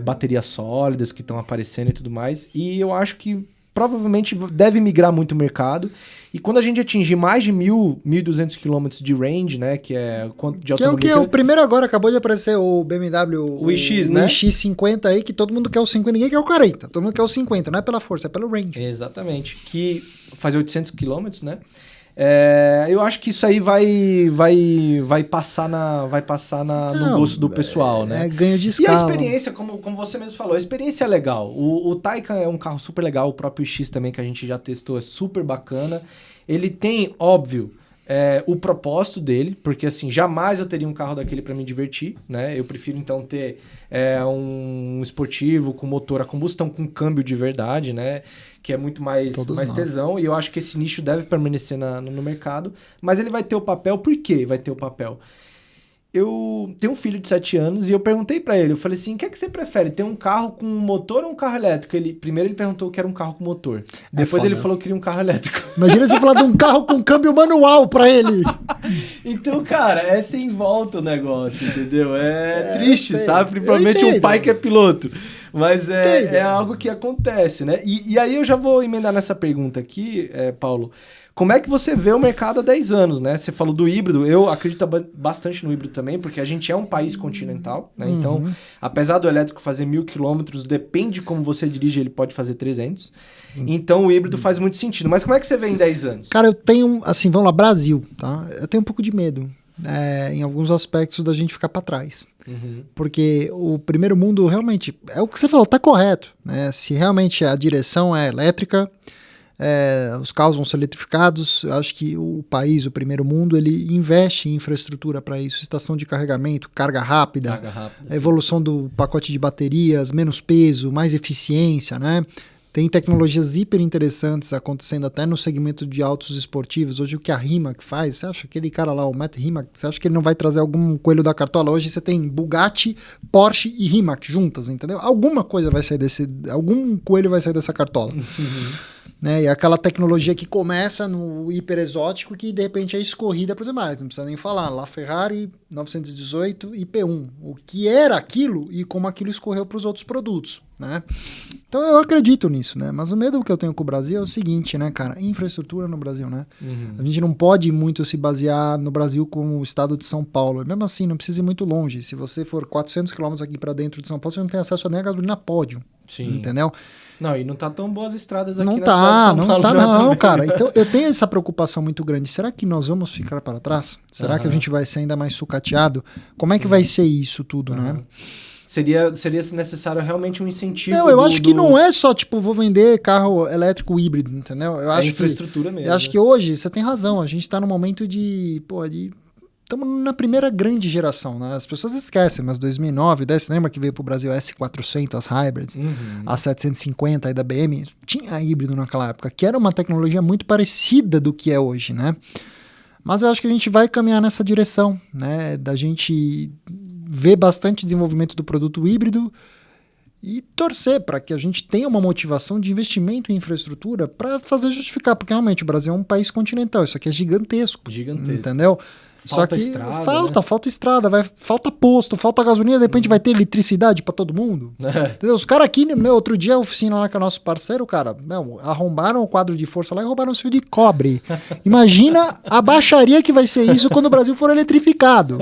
baterias sólidas que estão aparecendo e tudo mais, e eu acho que provavelmente deve migrar muito o mercado, e quando a gente atingir mais de 1.200 km de range, né, que é quanto de autonomia... Que é o primeiro agora, acabou de aparecer o BMW... O iX, né? O iX50 aí, que todo mundo quer o 50, ninguém quer o 40, todo mundo quer o 50, não é pela força, é pelo range. Exatamente, que faz 800 km, né? Eu acho que isso aí vai passar no gosto do pessoal, né? É ganho de escala. E a experiência, como você mesmo falou, a experiência é legal. O Taycan é um carro super legal, o próprio X também, que a gente já testou, é super bacana. Ele tem, óbvio, o propósito dele, porque assim, jamais eu teria um carro daquele para me divertir, né? Eu prefiro então ter um esportivo com motor a combustão, com câmbio de verdade, né? Que é muito mais tesão, e eu acho que esse nicho deve permanecer no mercado, mas ele vai ter o papel. Por quê vai ter o papel? Eu tenho um filho de 7 anos e eu perguntei pra ele, eu falei assim, o que é que você prefere, ter um carro com motor ou um carro elétrico? Primeiro ele perguntou que era um carro com motor, depois ele falou que queria um carro elétrico. Imagina você falar de um carro com câmbio manual pra ele. Então, cara, é sem volta o negócio, entendeu? É triste, sabe? Principalmente um pai que é piloto. Mas é algo que acontece, né? E aí eu já vou emendar nessa pergunta aqui, Paulo. Como é que você vê o mercado há 10 anos, né? Você falou do híbrido, eu acredito bastante no híbrido também, porque a gente é um país continental, né? Então, apesar do elétrico fazer 1.000 quilômetros, depende de como você dirige, ele pode fazer 300. Então, o híbrido faz muito sentido. Mas como é que você vê em 10 anos? Cara, eu tenho, assim, vamos lá, Brasil, tá? Eu tenho um pouco de medo. Em alguns aspectos da gente ficar para trás. Porque o primeiro mundo realmente, é o que você falou, tá correto, né? Se realmente a direção é elétrica, os carros vão ser eletrificados, eu acho que o país, o primeiro mundo, ele investe em infraestrutura para isso, estação de carregamento, carga rápida, a evolução do pacote de baterias, menos peso, mais eficiência, né? Tem tecnologias hiper interessantes acontecendo até no segmento de autos esportivos. Hoje o que a Rimac faz, você acha que aquele cara lá, o Matt Rimac, você acha que ele não vai trazer algum coelho da cartola? Hoje você tem Bugatti, Porsche e Rimac juntas, entendeu? Alguma coisa vai sair algum coelho vai sair dessa cartola. Né? E aquela tecnologia que começa no hiper exótico que de repente é escorrida para os demais, não precisa nem falar. La Ferrari 918 e P1, o que era aquilo e como aquilo escorreu para os outros produtos, né? Então eu acredito nisso, né? Mas o medo que eu tenho com o Brasil é o seguinte, né, cara? Infraestrutura no Brasil, né? A gente não pode muito se basear no Brasil como o estado de São Paulo. Mesmo assim, não precisa ir muito longe. Se você for 400 quilômetros aqui para dentro de São Paulo, você não tem acesso a nem a gasolina pódio. Sim. Entendeu? Não, e não tá tão boas as estradas aqui não na cidade de São Paulo. Não, cara. Então eu tenho essa preocupação muito grande. Será que nós vamos ficar para trás? Será que a gente vai ser ainda mais sucateado? Como é que vai ser isso tudo, né? Seria necessário realmente um incentivo. Não, eu acho que não é só, tipo, vou vender carro elétrico híbrido, entendeu? Eu acho infraestrutura mesmo. Eu acho que hoje, você tem razão, a gente tá num momento de estamos na primeira grande geração, né? As pessoas esquecem, mas 2009, 10, você lembra que veio para o Brasil a S400, as hybrids, a 750 aí da BM, tinha híbrido naquela época, que era uma tecnologia muito parecida do que é hoje, né? Mas eu acho que a gente vai caminhar nessa direção, né? Da gente ver bastante desenvolvimento do produto híbrido e torcer para que a gente tenha uma motivação de investimento em infraestrutura para fazer justificar, porque realmente o Brasil é um país continental, isso aqui é gigantesco. Entendeu? Falta Só que estrada, falta estrada, falta posto, falta gasolina, de repente vai ter eletricidade para todo mundo. Entendeu? Os caras aqui, outro dia a oficina lá com o nosso parceiro, cara, arrombaram o quadro de força lá e roubaram o fio de cobre. Imagina a baixaria que vai ser isso quando o Brasil for eletrificado.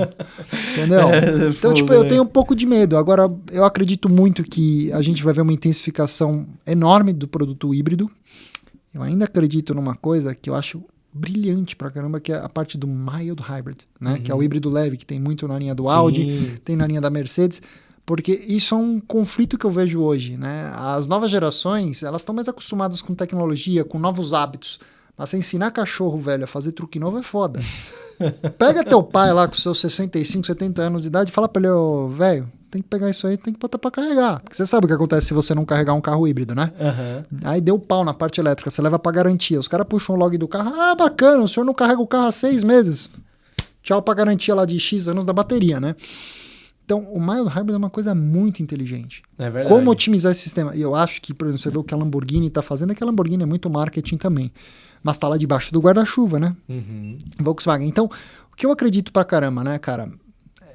Entendeu? Então, tipo, eu tenho um pouco de medo. Agora, eu acredito muito que a gente vai ver uma intensificação enorme do produto híbrido. Eu ainda acredito numa coisa que eu acho brilhante pra caramba, que é a parte do mild hybrid, né? Que é o híbrido leve, que tem muito na linha do Audi, tem na linha da Mercedes, porque isso é um conflito que eu vejo hoje, né? As novas gerações, elas estão mais acostumadas com tecnologia, com novos hábitos, mas você ensinar cachorro, velho, a fazer truque novo é foda. Pega teu pai lá com seus 65, 70 anos de idade e fala pra ele, velho, tem que pegar isso aí, tem que botar pra carregar. Porque você sabe o que acontece se você não carregar um carro híbrido, né? Aí deu pau na parte elétrica, você leva pra garantia. Os caras puxam o log do carro, bacana, o senhor não carrega o carro há 6 meses. Tchau pra garantia lá de X anos da bateria, né? Então, o mild hybrid é uma coisa muito inteligente. É verdade. Como otimizar esse sistema? E eu acho que, por exemplo, você vê o que a Lamborghini tá fazendo, é que a Lamborghini é muito marketing também. Mas tá lá debaixo do guarda-chuva, né? Volkswagen. Então, o que eu acredito pra caramba, né, cara?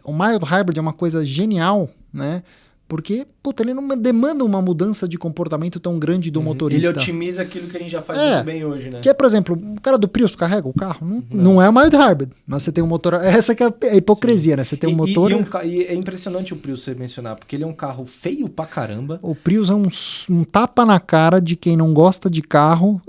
O mild hybrid é uma coisa genial, né? Porque, ele não demanda uma mudança de comportamento tão grande do motorista. Ele otimiza aquilo que a gente já faz muito bem hoje, né? Que é, por exemplo, o cara do Prius carrega o carro, não é o mild hybrid, mas você tem um motor... Essa que é a hipocrisia, né? Você tem um motor... E é impressionante o Prius você mencionar, porque ele é um carro feio pra caramba. O Prius é um tapa na cara de quem não gosta de carro...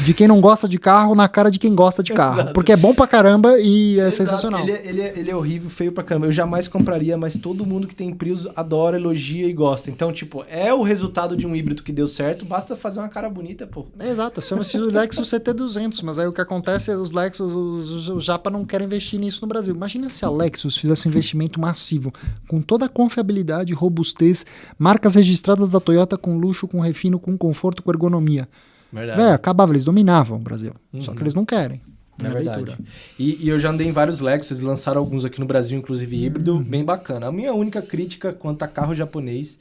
de quem não gosta de carro na cara de quem gosta de carro. Exato. Porque é bom pra caramba e é sensacional. Ele é horrível, feio pra caramba. Eu jamais compraria, mas todo mundo que tem Prius adora, elogia e gosta. Então, tipo, é o resultado de um híbrido que deu certo, basta fazer uma cara bonita, pô. Exato, chama-se o Lexus CT200, mas aí o que acontece é os Lexus, os Japa não querem investir nisso no Brasil. Imagina se a Lexus fizesse um investimento massivo, com toda a confiabilidade, robustez, marcas registradas da Toyota com luxo, com refino, com conforto, com ergonomia. Verdade. Acabava, eles dominavam o Brasil. Só que eles não querem. É verdade. E eu já andei em vários Lexus, lançaram alguns aqui no Brasil, inclusive híbrido, bem bacana. A minha única crítica quanto a carro japonês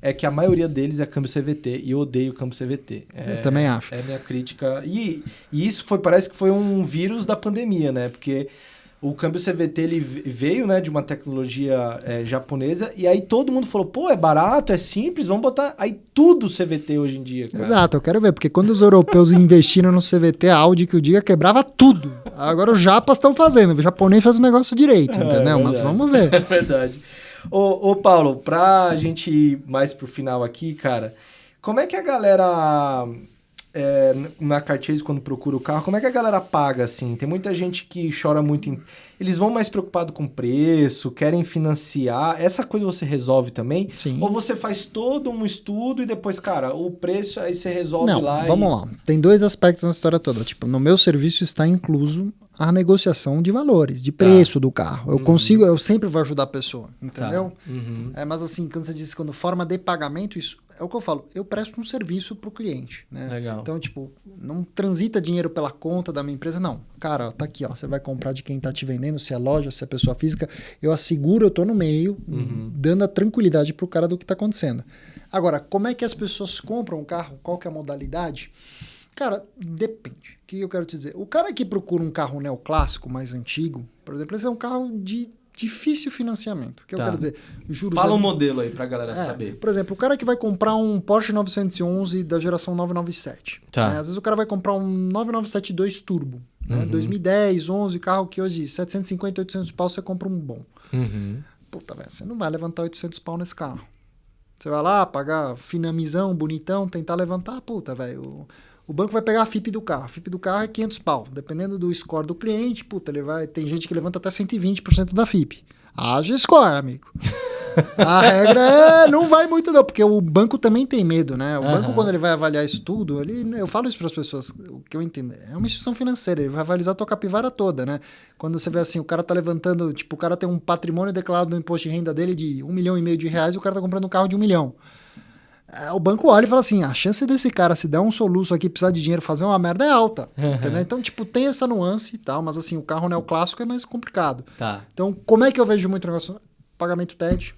é que a maioria deles é câmbio CVT e eu odeio câmbio CVT. Eu também acho. É a minha crítica. E isso parece que foi um vírus da pandemia, né? Porque o câmbio CVT ele veio, né, de uma tecnologia japonesa e aí todo mundo falou, pô, é barato, é simples, vamos botar aí tudo CVT hoje em dia, cara. Exato, eu quero ver, porque quando os europeus investiram no CVT, a Audi que o diga quebrava tudo. Agora os japas estão fazendo, o japonês faz o negócio direito, entendeu? Mas vamos ver. É verdade. Ô Paulo, pra gente ir mais pro final aqui, cara, como é que a galera... na Cartier, quando procura o carro, como é que a galera paga, assim? Tem muita gente que chora muito Eles vão mais preocupados com preço, querem financiar. Essa coisa você resolve também? Sim. Ou você faz todo um estudo e depois, cara, o preço aí você resolve lá? Vamos lá. Tem 2 aspectos na história toda. Tipo, no meu serviço está incluso a negociação de valores, de preço do carro. Eu sempre vou ajudar a pessoa, entendeu? Mas assim, quando você diz quando forma de pagamento, isso é o que eu falo, eu presto um serviço pro cliente, né? Legal. Então, tipo, não transita dinheiro pela conta da minha empresa, não. Cara, tá aqui, ó, você vai comprar de quem tá te vendendo, se é loja, se é pessoa física, eu asseguro, eu tô no meio, dando a tranquilidade pro cara do que tá acontecendo. Agora, como é que as pessoas compram um carro? Qual que é a modalidade? Cara, depende. O que eu quero te dizer? O cara que procura um carro neoclássico, mais antigo, por exemplo, esse é um carro de difícil financiamento. O que eu quero dizer? Juros. Fala um modelo aí pra galera saber. Por exemplo, o cara que vai comprar um Porsche 911 da geração 997. Né? Às vezes o cara vai comprar um 9972 Turbo. Né? 2010, 11, carro que hoje 750, 800 pau você compra um bom. Puta, velho, você não vai levantar 800 pau nesse carro. Você vai lá, pagar finamizão, bonitão, tentar levantar, puta, velho... O banco vai pegar a FIP do carro. A FIP do carro é 500 pau. Dependendo do score do cliente, puta, tem gente que levanta até 120% da FIP. Haja score, amigo. A regra é não vai muito não, porque o banco também tem medo, né? O banco, quando ele vai avaliar isso tudo, eu falo isso para as pessoas, o que eu entendo, é uma instituição financeira, ele vai avaliar a tua capivara toda, né? Quando você vê assim, o cara tá levantando, tipo, o cara tem um patrimônio declarado no imposto de renda dele de R$1,5 milhão e o cara tá comprando um carro de R$1 milhão. O banco olha e fala assim, a chance desse cara se der um soluço aqui, precisar de dinheiro, fazer uma merda é alta, entendeu? Então, tipo, tem essa nuance e tal, mas assim, o carro neoclássico é mais complicado. Tá. Então, como é que eu vejo muito negócio? Pagamento TED,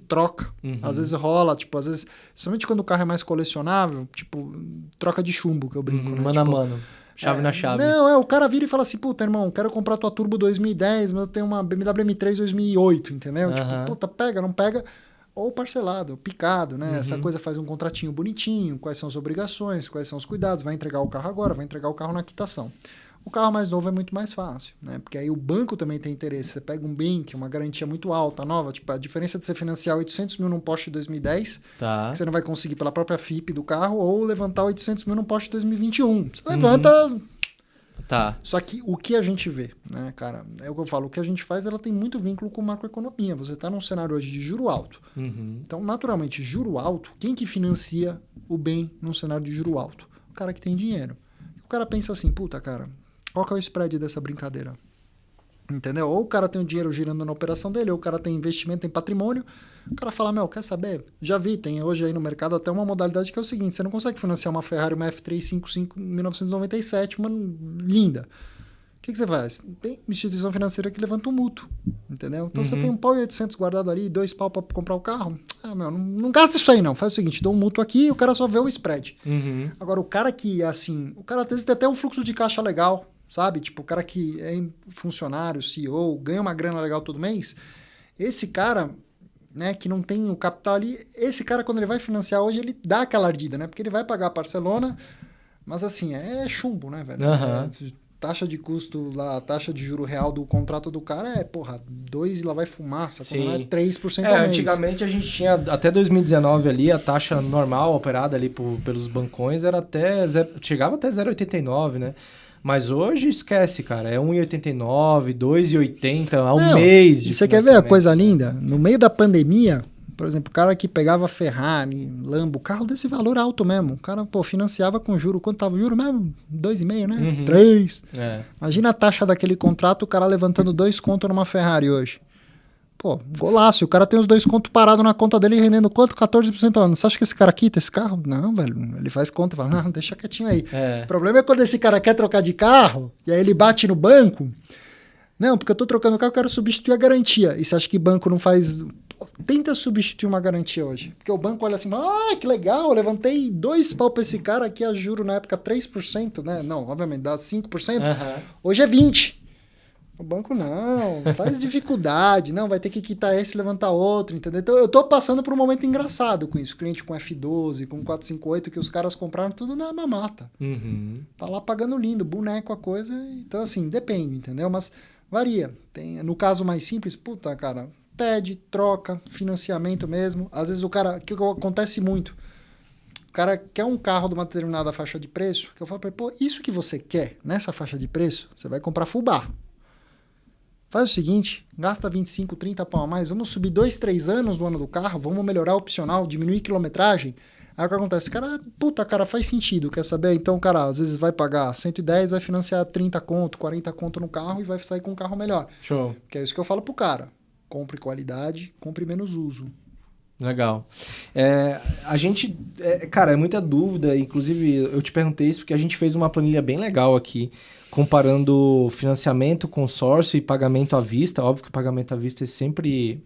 troca. Às vezes rola, tipo, às vezes, principalmente quando o carro é mais colecionável, tipo, troca de chumbo, que eu brinco, né? Mano tipo, a mano. Chave na chave. Não, o cara vira e fala assim, puta, irmão, quero comprar tua Turbo 2010, mas eu tenho uma BMW M3 2008, entendeu? Tipo, puta, pega, não pega... Ou parcelado, picado, né? Essa coisa faz um contratinho bonitinho, quais são as obrigações, quais são os cuidados, vai entregar o carro agora, vai entregar o carro na quitação. O carro mais novo é muito mais fácil, né? Porque aí o banco também tem interesse. Você pega um bem que é uma garantia muito alta, nova, tipo, a diferença de você financiar 800 mil num Porsche 2010, que você não vai conseguir pela própria FIP do carro, ou levantar 800 mil num Porsche 2021. Você levanta... Tá. Só que o que a gente vê, né, cara, é o que eu falo, o que a gente faz, ela tem muito vínculo com macroeconomia. Você está num cenário hoje de juro alto. Então, naturalmente, juro alto, quem que financia o bem num cenário de juro alto? O cara que tem dinheiro. O cara pensa assim, puta, cara, qual que é o spread dessa brincadeira? Entendeu? Ou o cara tem o dinheiro girando na operação dele, ou o cara tem investimento em patrimônio. O cara fala, quer saber? Já vi, tem hoje aí no mercado até uma modalidade que é o seguinte, você não consegue financiar uma Ferrari, uma F355 1997, uma linda. O que você faz? Tem instituição financeira que levanta um mútuo, entendeu? Então você tem 1.800 guardado ali, 2 pau para comprar o carro. Não gasta isso aí não. Faz o seguinte, dou um mútuo aqui e o cara só vê o spread. Agora, o cara que, assim, o cara às vezes tem até um fluxo de caixa legal, sabe? Tipo, o cara que é funcionário, CEO, ganha uma grana legal todo mês, esse cara, né, que não tem o capital ali, esse cara, quando ele vai financiar hoje, ele dá aquela ardida, né? Porque ele vai pagar a parcelona, mas assim, é chumbo, né, velho? Taxa de custo lá, a taxa de juro real do contrato do cara é, 2 e lá vai fumaça, quando não é 3% ao mês. Antigamente a gente tinha, até 2019 ali, a taxa normal operada ali pelos bancões era chegava até 0,89, né? Mas hoje esquece, cara. É 1,89, 2,80 ao mês. E você quer ver a coisa linda? No meio da pandemia, por exemplo, o cara que pegava Ferrari, Lambo, carro desse valor alto mesmo. O cara, financiava com juro. Quanto tava o juro mesmo? 2,5, né? 3. Imagina a taxa daquele contrato, o cara levantando 2 conto numa Ferrari hoje. Golaço. O cara tem os 2 contos parados na conta dele rendendo quanto? 14% ao ano. Você acha que esse cara quita esse carro? Não, velho. Ele faz conta e fala, não, deixa quietinho aí. O problema é quando esse cara quer trocar de carro e aí ele bate no banco. Não, porque eu tô trocando o carro, eu quero substituir a garantia. E você acha que banco não faz... Tenta substituir uma garantia hoje. Porque o banco olha assim, que legal, eu levantei 2 pau pra esse cara aqui, a juro na época 3%, né? Não, obviamente, dá 5%. Hoje é 20%. O banco não, faz dificuldade, não, vai ter que quitar esse e levantar outro, entendeu? Então eu tô passando por um momento engraçado com isso, cliente com F12, com 458, que os caras compraram tudo na mamata. Tá lá pagando lindo, boneco a coisa, então assim, depende, entendeu? Mas varia. No caso mais simples, puta, cara, TED, troca, financiamento mesmo. Às vezes o cara, o que acontece muito, o cara quer um carro de uma determinada faixa de preço, que eu falo pra ele, isso que você quer nessa faixa de preço, você vai comprar full bar. Faz o seguinte, gasta 25, 30 pau a mais, vamos subir 2, 3 anos do ano do carro, vamos melhorar o opcional, diminuir a quilometragem. Aí o que acontece? Cara, faz sentido, quer saber? Então o cara às vezes vai pagar 110, vai financiar 30 conto, 40 conto no carro e vai sair com um carro melhor. Show. Que é isso que eu falo pro cara. Compre qualidade, compre menos uso. Legal. A gente, cara, é muita dúvida, inclusive eu te perguntei isso porque a gente fez uma planilha bem legal aqui, comparando financiamento, consórcio e pagamento à vista. Óbvio que o pagamento à vista é sempre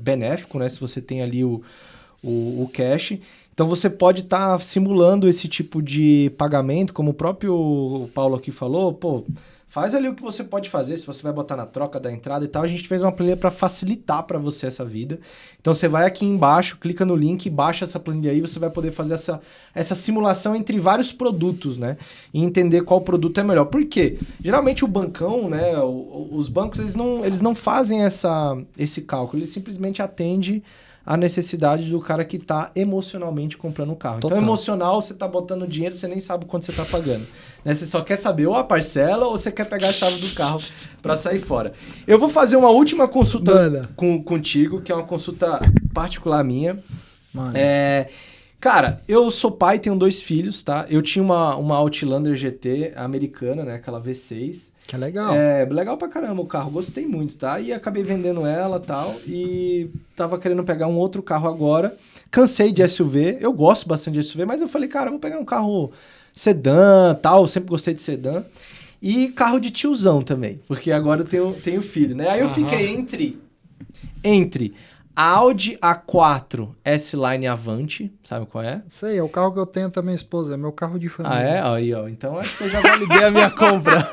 benéfico, né? Se você tem ali o cash. Então você pode estar simulando esse tipo de pagamento, como o próprio Paulo aqui falou, faz ali o que você pode fazer, se você vai botar na troca da entrada e tal. A gente fez uma planilha para facilitar para você essa vida. Então você vai aqui embaixo, clica no link, baixa essa planilha aí, você vai poder fazer essa simulação entre vários produtos, né? E entender qual produto é melhor. Por quê? Geralmente o bancão, né? Os bancos, eles não fazem esse cálculo, eles simplesmente atendem a necessidade do cara que tá emocionalmente comprando o carro. Total. Então, emocional, você tá botando dinheiro, você nem sabe quanto você tá pagando. Né? Você só quer saber ou a parcela ou você quer pegar a chave do carro para sair fora. Eu vou fazer uma última consulta contigo, que é uma consulta particular minha. Mano. Cara, eu sou pai, tenho 2 filhos, tá? Eu tinha uma Outlander GT americana, né? Aquela V6. Que é legal. Legal pra caramba o carro, gostei muito, tá? E acabei vendendo ela e tal, e tava querendo pegar um outro carro agora. Cansei de SUV, eu gosto bastante de SUV, mas eu falei, cara, vou pegar um carro sedã, tal, sempre gostei de sedã. E carro de tiozão também, porque agora eu tenho filho, né? Aí eu fiquei entre Audi A4 S-Line Avante, sabe qual é? Sei, é o carro que eu tenho também, esposa, é meu carro de família. Ah, é? Aí, ó. Então acho que eu já validei a minha compra.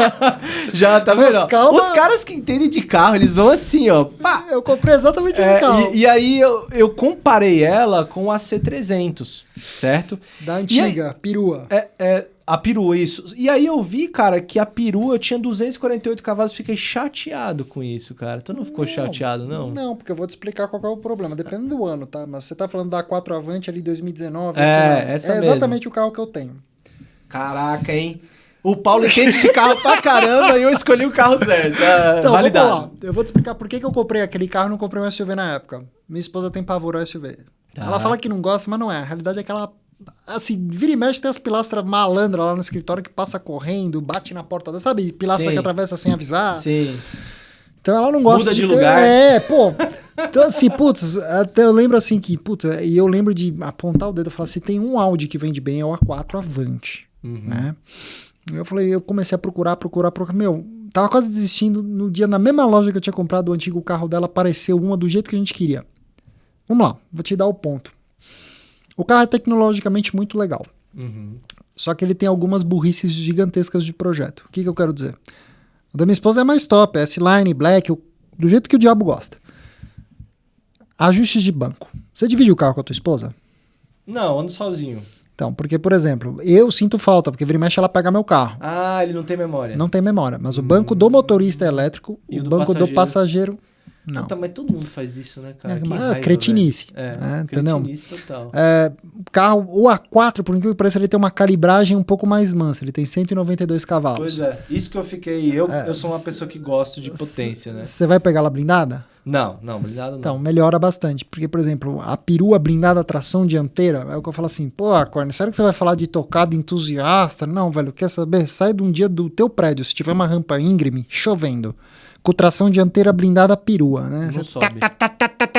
Já, tá vendo? Mas calma. Os caras que entendem de carro, eles vão assim, ó. Pá. Eu comprei exatamente esse carro. E aí eu comparei ela com a C300, certo? Da antiga, perua. A perua, isso. E aí eu vi, cara, que a perua tinha 248 cavalos. Fiquei chateado com isso, cara. Tu não ficou chateado, não? Não, porque eu vou te explicar qual é o problema. Depende do ano, tá? Mas você tá falando da A4 Avante ali 2019. Essa mesmo. Exatamente o carro que eu tenho. Caraca, hein? O Paulo entende de carro pra caramba e eu escolhi o carro certo. Então, validado. vamos lá. Eu vou te explicar por que eu comprei aquele carro e não comprei um SUV na época. Minha esposa tem pavor ao SUV. Tá. Ela fala que não gosta, mas não é. A realidade é que ela... Assim, vira e mexe tem as pilastras malandras lá no escritório que passa correndo, bate na porta, sabe? Pilastra Sim. que atravessa sem avisar. Sim. Então ela não gosta Muda de lugar. pô. Então assim, putz, até eu lembro assim que, putz, e eu lembro de apontar o dedo e falar, se tem um Audi que vende bem é o A4 Avante, né? Eu comecei a procurar, meu, tava quase desistindo, no dia, na mesma loja que eu tinha comprado o antigo carro dela, apareceu uma do jeito que a gente queria. Vamos lá, vou te dar o ponto. O carro é tecnologicamente muito legal. Só que ele tem algumas burrices gigantescas de projeto. O que eu quero dizer? O da minha esposa é mais top, é S-Line, Black, do jeito que o diabo gosta. Ajustes de banco. Você divide o carro com a tua esposa? Não, ando sozinho. Então, porque, por exemplo, eu sinto falta, porque vira e mexe ela pega meu carro. Ah, ele não tem memória. Não tem memória, mas o banco do motorista é elétrico, E o o do banco do passageiro, não. Puta, mas todo mundo faz isso, né, cara? Que Mas raiva, cretinice, velho. entendeu? Cretinice total. O carro, o A4, por incrível que pareça, ele tem uma calibragem um pouco mais mansa, ele tem 192 cavalos. Pois é, isso que eu fiquei... Eu sou uma pessoa que gosto de potência, né? Você vai pegar ela blindada? Não, blindado não. Então, melhora bastante. Porque, por exemplo, a perua blindada tração dianteira, é o que eu falo assim, pô, Corne, sério que você vai falar de tocada entusiasta? Não, velho, quer saber? Sai de um dia do teu prédio, se tiver uma rampa íngreme, chovendo, com tração dianteira blindada perua, né? Não Você sobe.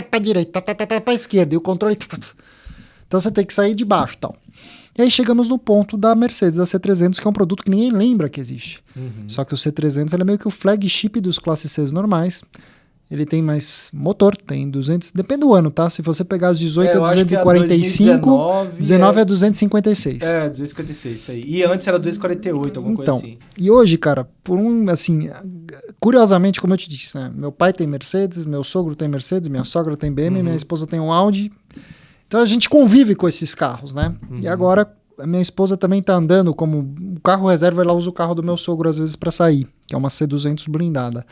pra direita, pra esquerda, e o controle... Então você tem que sair de baixo, tal. E aí chegamos no ponto da Mercedes, da C300, que é um produto que ninguém lembra que existe. Só que o C300 ele é meio que o flagship dos classes Cs normais. Ele tem mais motor, tem 200... Depende do ano, tá? Se você pegar as 18 é eu acho que a 245, 19 é 256. 256, isso aí. E antes era 248, alguma coisa assim. E hoje, cara, assim, curiosamente, como eu te disse, né? Meu pai tem Mercedes, meu sogro tem Mercedes, minha sogra tem BMW, minha esposa tem um Audi. Então a gente convive com esses carros, né? E agora a minha esposa também tá andando como o carro reserva, ela usa o carro do meu sogro às vezes para sair, que é uma C200 blindada.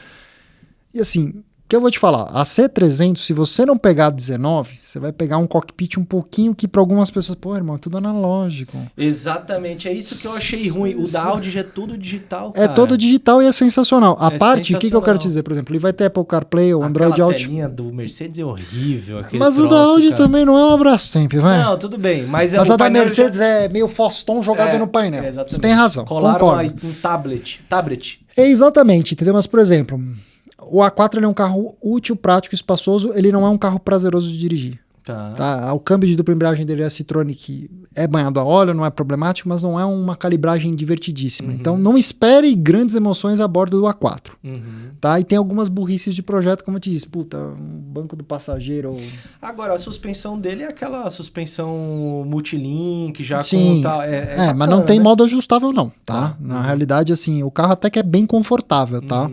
E assim, que eu vou te falar, a C300, se você não pegar a 19, você vai pegar um cockpit um pouquinho que para algumas pessoas, pô, irmão, é tudo analógico. Exatamente, é isso que eu achei ruim. O da Audi já é tudo digital, cara. É todo digital e é sensacional. A parte, o que eu quero sensacional. te dizer, por exemplo, ele vai ter Apple CarPlay ou Android Aquela Auto. telinha do Mercedes é horrível. Mas o da Audi também não é um Brastemp, vai. Não, tudo bem. Mas a o da painel Mercedes é meio Foston jogado no painel. Exatamente. Você tem razão, Colaram concordo. aí um tablet. É exatamente, entendeu? Mas, por exemplo, o A4 ele é um carro útil, prático, espaçoso, ele não é um carro prazeroso de dirigir. Tá? O câmbio de dupla embreagem dele é Citronic, é banhado a óleo, não é problemático, mas não é uma calibragem divertidíssima. Então não espere grandes emoções a bordo do A4. Tá? E tem algumas burrices de projeto, como eu te disse, um banco do passageiro... Agora, a suspensão dele é aquela suspensão multilink, já Sim, com tal... mas bacana, não tem né? modo ajustável não, tá? Na realidade, assim, o carro até que é bem confortável, tá?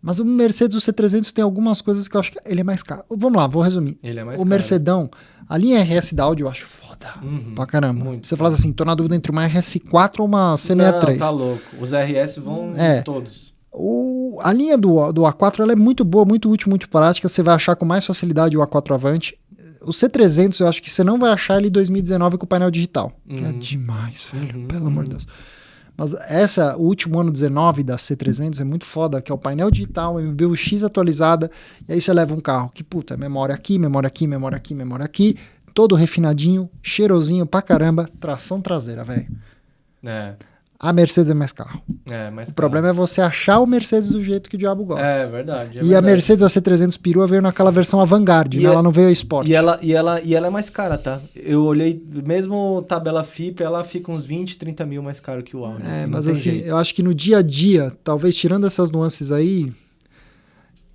Mas o Mercedes, o C300, tem algumas coisas que eu acho que ele é mais caro. Vamos lá, vou resumir. Ele é mais o caro. Mercedão, a linha RS da Audi eu acho foda pra caramba. Muito. Você fala assim, tô na dúvida entre uma RS4 ou uma C63. Não, tá louco. Os RS vão todos. A linha do A4 ela é muito boa, muito útil, muito prática. Você vai achar com mais facilidade o A4 Avante. O C300, eu acho que você não vai achar ele em 2019 com o painel digital. Que é demais, velho. Pelo amor de Deus. Mas o último ano 19 da C300 é muito foda, que é o painel digital, MBUX atualizada, e aí você leva um carro que, puta, memória aqui, memória aqui, memória aqui, memória aqui, todo refinadinho, cheirosinho pra caramba, tração traseira, velho. A Mercedes é mais carro. O problema é você achar o Mercedes do jeito que o diabo gosta. É verdade. A Mercedes, a C300 perua, veio naquela versão Avantgarde, né? Ela não veio a Sport. E ela é mais cara, tá? Eu olhei, mesmo tabela FIP, ela fica uns 20, 30 mil mais caro que o Audi. Mas assim, eu acho que no dia a dia, talvez tirando essas nuances aí,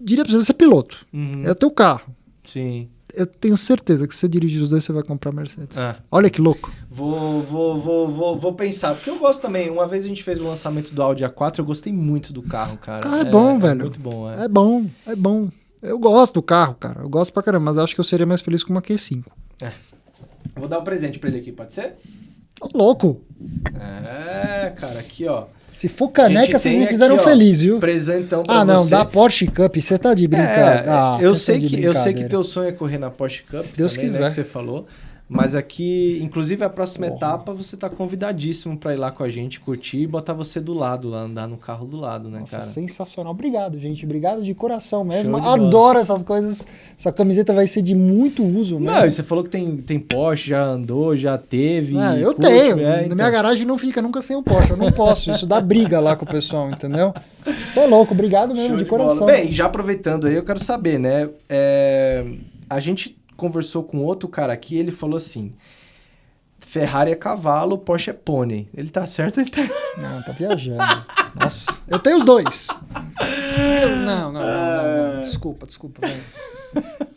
diria pra você é piloto. É teu carro. Sim. Eu tenho certeza que se você dirigir os dois, você vai comprar Mercedes. Olha que louco. Vou pensar, porque eu gosto também. Uma vez a gente fez o lançamento do Audi A4, eu gostei muito do carro, cara. É bom, velho. Muito bom, É bom. Eu gosto do carro, cara. Eu gosto pra caramba, mas acho que eu seria mais feliz com uma Q5. Vou dar um presente pra ele aqui, pode ser? Ô, louco. Cara, aqui, ó. Se for caneca, vocês me fizeram aqui, feliz, viu? Presentão pra você. Não, da Porsche Cup, você tá de brincadeira. Eu sei que teu sonho é correr na Porsche Cup, se Deus também, quiser. Né, que você falou. Mas aqui, inclusive a próxima etapa, você tá convidadíssimo pra ir lá com a gente, curtir e botar você do lado lá, andar no carro do lado, né, Nossa, cara? sensacional. Obrigado, gente. Obrigado de coração mesmo. Show de Adoro bola. essas coisas. Essa camiseta vai ser de muito uso mesmo. Não, e você falou que tem Porsche, já andou, já teve. Eu tenho. Na minha garagem não fica nunca sem um Porsche. Eu não posso. Isso dá briga lá com o pessoal, entendeu? Você é louco. Obrigado mesmo, Show de bola. coração. Bem, já aproveitando aí, eu quero saber, né? A gente conversou com outro cara aqui, ele falou assim: Ferrari é cavalo, Porsche é pônei. Ele tá certo? Ele tá... Não, tá viajando. Nossa, eu tenho os dois. Não. Desculpa. Velho.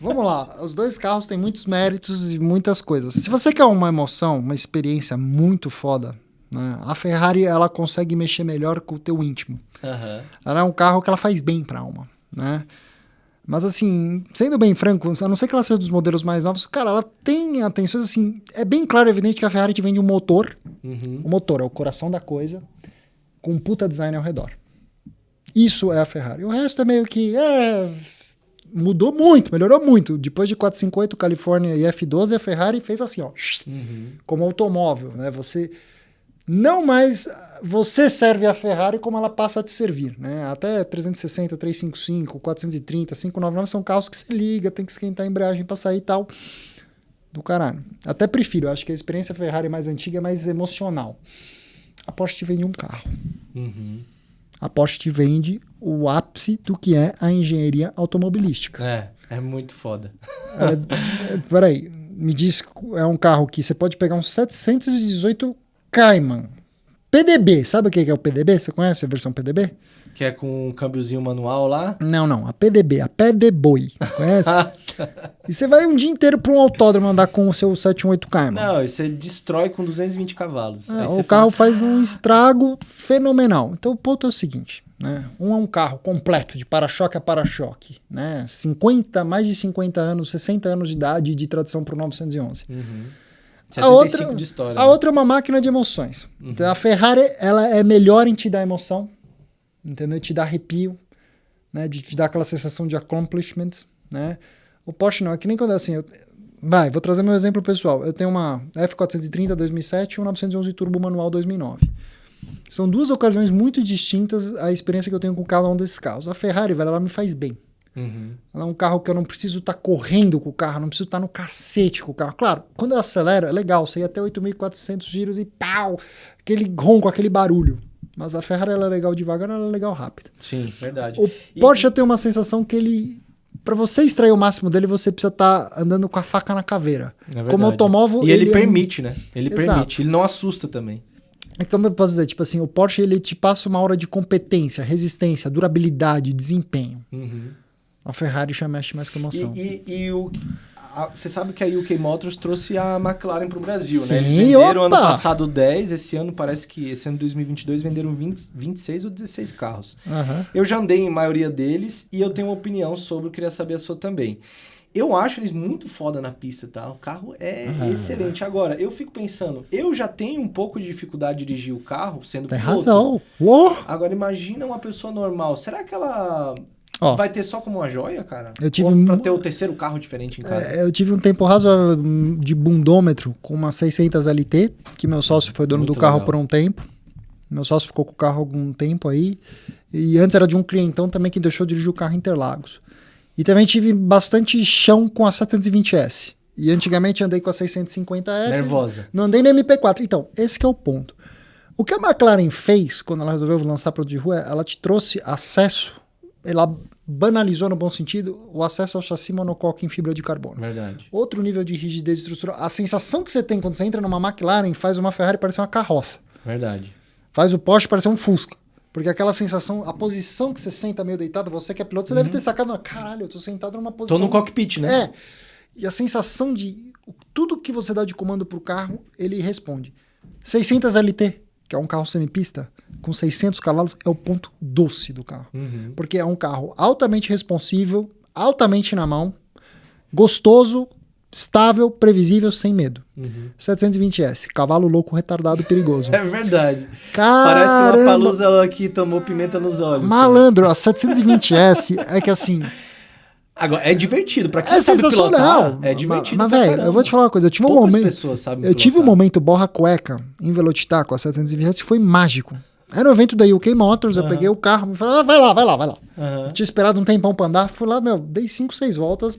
Vamos lá. Os dois carros têm muitos méritos e muitas coisas. Se você quer uma emoção, uma experiência muito foda, né, a Ferrari ela consegue mexer melhor com o teu íntimo. Ela é um carro que ela faz bem pra alma, né? Mas assim, sendo bem franco, a não ser que ela seja dos modelos mais novos, cara, ela tem atenções assim, é bem claro e evidente que a Ferrari te vende um motor, o motor é o coração da coisa, com um puta design ao redor. Isso é a Ferrari. O resto é meio que, mudou muito, melhorou muito. Depois de 458, Califórnia e F12, a Ferrari fez assim, ó, como automóvel, né? Não mais você serve a Ferrari como ela passa a te servir, né? Até 360, 355, 430, 599 são carros que você liga, tem que esquentar a embreagem para sair e tal. Do caralho. Até prefiro, acho que a experiência Ferrari mais antiga é mais emocional. A Porsche te vende um carro. A Porsche te vende o ápice do que é a engenharia automobilística. É muito foda. Peraí, me diz, é um carro que você pode pegar um 718 Cayman. PDB, sabe o que é o PDB? Você conhece a versão PDB? Que é com um câmbiozinho manual lá? Não. A PDB, a pé de boi. Conhece? E você vai um dia inteiro para um autódromo andar com o seu 718 Cayman. Não, e você destrói com 220 cavalos. O carro faz um estrago fenomenal. Então o ponto é o seguinte, né? É um carro completo, de para-choque a para-choque, né? Mais de 50 anos, 60 anos de idade de tradição para o 911. A outra, de história, a outra é uma máquina de emoções. Então, a Ferrari ela é melhor em te dar emoção, entendeu? Te dar arrepio, né? De te dar aquela sensação de accomplishment, né? O Porsche não, é que nem quando assim... vou trazer meu exemplo pessoal. Eu tenho uma F430 2007 e um 911 Turbo Manual 2009. São duas ocasiões muito distintas a experiência que eu tenho com cada um desses carros. A Ferrari, velho, ela me faz bem. Ela é um carro que eu não preciso estar correndo com o carro, não preciso estar no cacete com o carro. Claro, quando eu acelero, é legal, você ia até 8.400 giros e pau, aquele ronco, aquele barulho. Mas a Ferrari ela é legal devagar, ela é legal rápida. Sim, verdade. O Porsche tem uma sensação que ele... Para você extrair o máximo dele, você precisa estar andando com a faca na caveira. Como automóvel... E ele permite, né? Ele permite, ele não assusta também. Como eu posso dizer? Tipo assim, o Porsche ele te passa uma aura de competência, resistência, durabilidade, desempenho. A Ferrari já mexe mais com emoção. Você sabe que a UK Motors trouxe a McLaren para o Brasil, Sim, né? Eles venderam ano passado 10, esse ano parece que esse ano 2022 venderam 26 ou 16 carros. Eu já andei em maioria deles e eu tenho uma opinião sobre, eu queria saber a sua também. Eu acho eles muito foda na pista, tá? O carro é excelente. Agora, eu fico pensando, eu já tenho um pouco de dificuldade de dirigir o carro, sendo piloto. Tem razão. Agora, imagina uma pessoa normal. Será que ela Ó, vai ter só como uma joia, cara? Eu tive Ou pra ter o terceiro carro diferente em casa? eu tive um tempo razoável de bundômetro com uma 600 LT, que meu sócio foi dono Muito do carro legal. por um tempo. Meu sócio ficou com o carro algum tempo aí. E antes era de um clientão também que deixou de dirigir o carro em Interlagos. E também tive bastante chão com a 720S. E antigamente andei com a 650S. Nervosa. Não andei na MP4. Então, esse que é o ponto. O que a McLaren fez quando ela resolveu lançar produto de rua, ela te trouxe acesso, ela banalizou no bom sentido o acesso ao chassi monocoque em fibra de carbono. Verdade. Outro nível de rigidez estrutural. A sensação que você tem quando você entra numa McLaren faz uma Ferrari parecer uma carroça. Verdade. Faz o Porsche parecer um Fusca. Porque aquela sensação, a posição que você senta meio deitado, você que é piloto, você deve ter sacado, caralho, eu tô sentado numa posição... Tô no cockpit, né? É. E a sensação de... Tudo que você dá de comando pro carro, ele responde. 600 LT, que é um carro semipista, com 600 cavalos, é o ponto doce do carro. Uhum. Porque é um carro altamente responsível, altamente na mão, gostoso, estável, previsível, sem medo. 720S, cavalo louco, retardado, perigoso. É verdade. Caramba! Parece uma palusa que tomou pimenta nos olhos. Malandro, a 720S é que assim... Agora, é divertido. Pra quem É sabe sensacional. pilotar, é divertido. Mas, pra velho, caramba. eu vou te falar uma coisa. Eu tive Poucas um momento. pessoas sabem Eu tive um pilotar. momento borra cueca em Velocitar com a 720 que foi mágico. Era um evento da UK Motors, eu peguei o carro, me falei, vai lá. Aham. Tinha esperado um tempão pra andar, fui lá, dei 5, 6 voltas,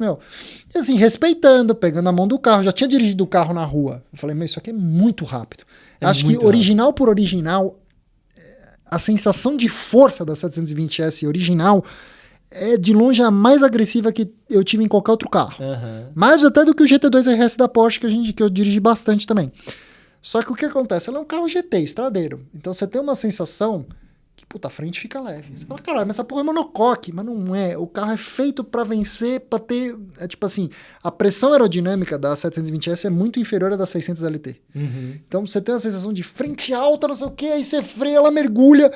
E assim, respeitando, pegando a mão do carro, já tinha dirigido o carro na rua. Eu falei, isso aqui é muito rápido. É Acho que muito original por original, a sensação de força da 720S original é de longe a mais agressiva que eu tive em qualquer outro carro. Aham. Mais até do que o GT2 RS da Porsche, que eu dirigi bastante também. Só que o que acontece? Ela é um carro GT, estradeiro. Então você tem uma sensação que, puta, a frente fica leve. Você fala, caralho, mas essa porra é monocoque. Mas não é. O carro é feito pra vencer, pra ter... É tipo assim, a pressão aerodinâmica da 720S é muito inferior à da 600 LT. Uhum. Então você tem uma sensação de frente alta, não sei o que, aí você freia, ela mergulha.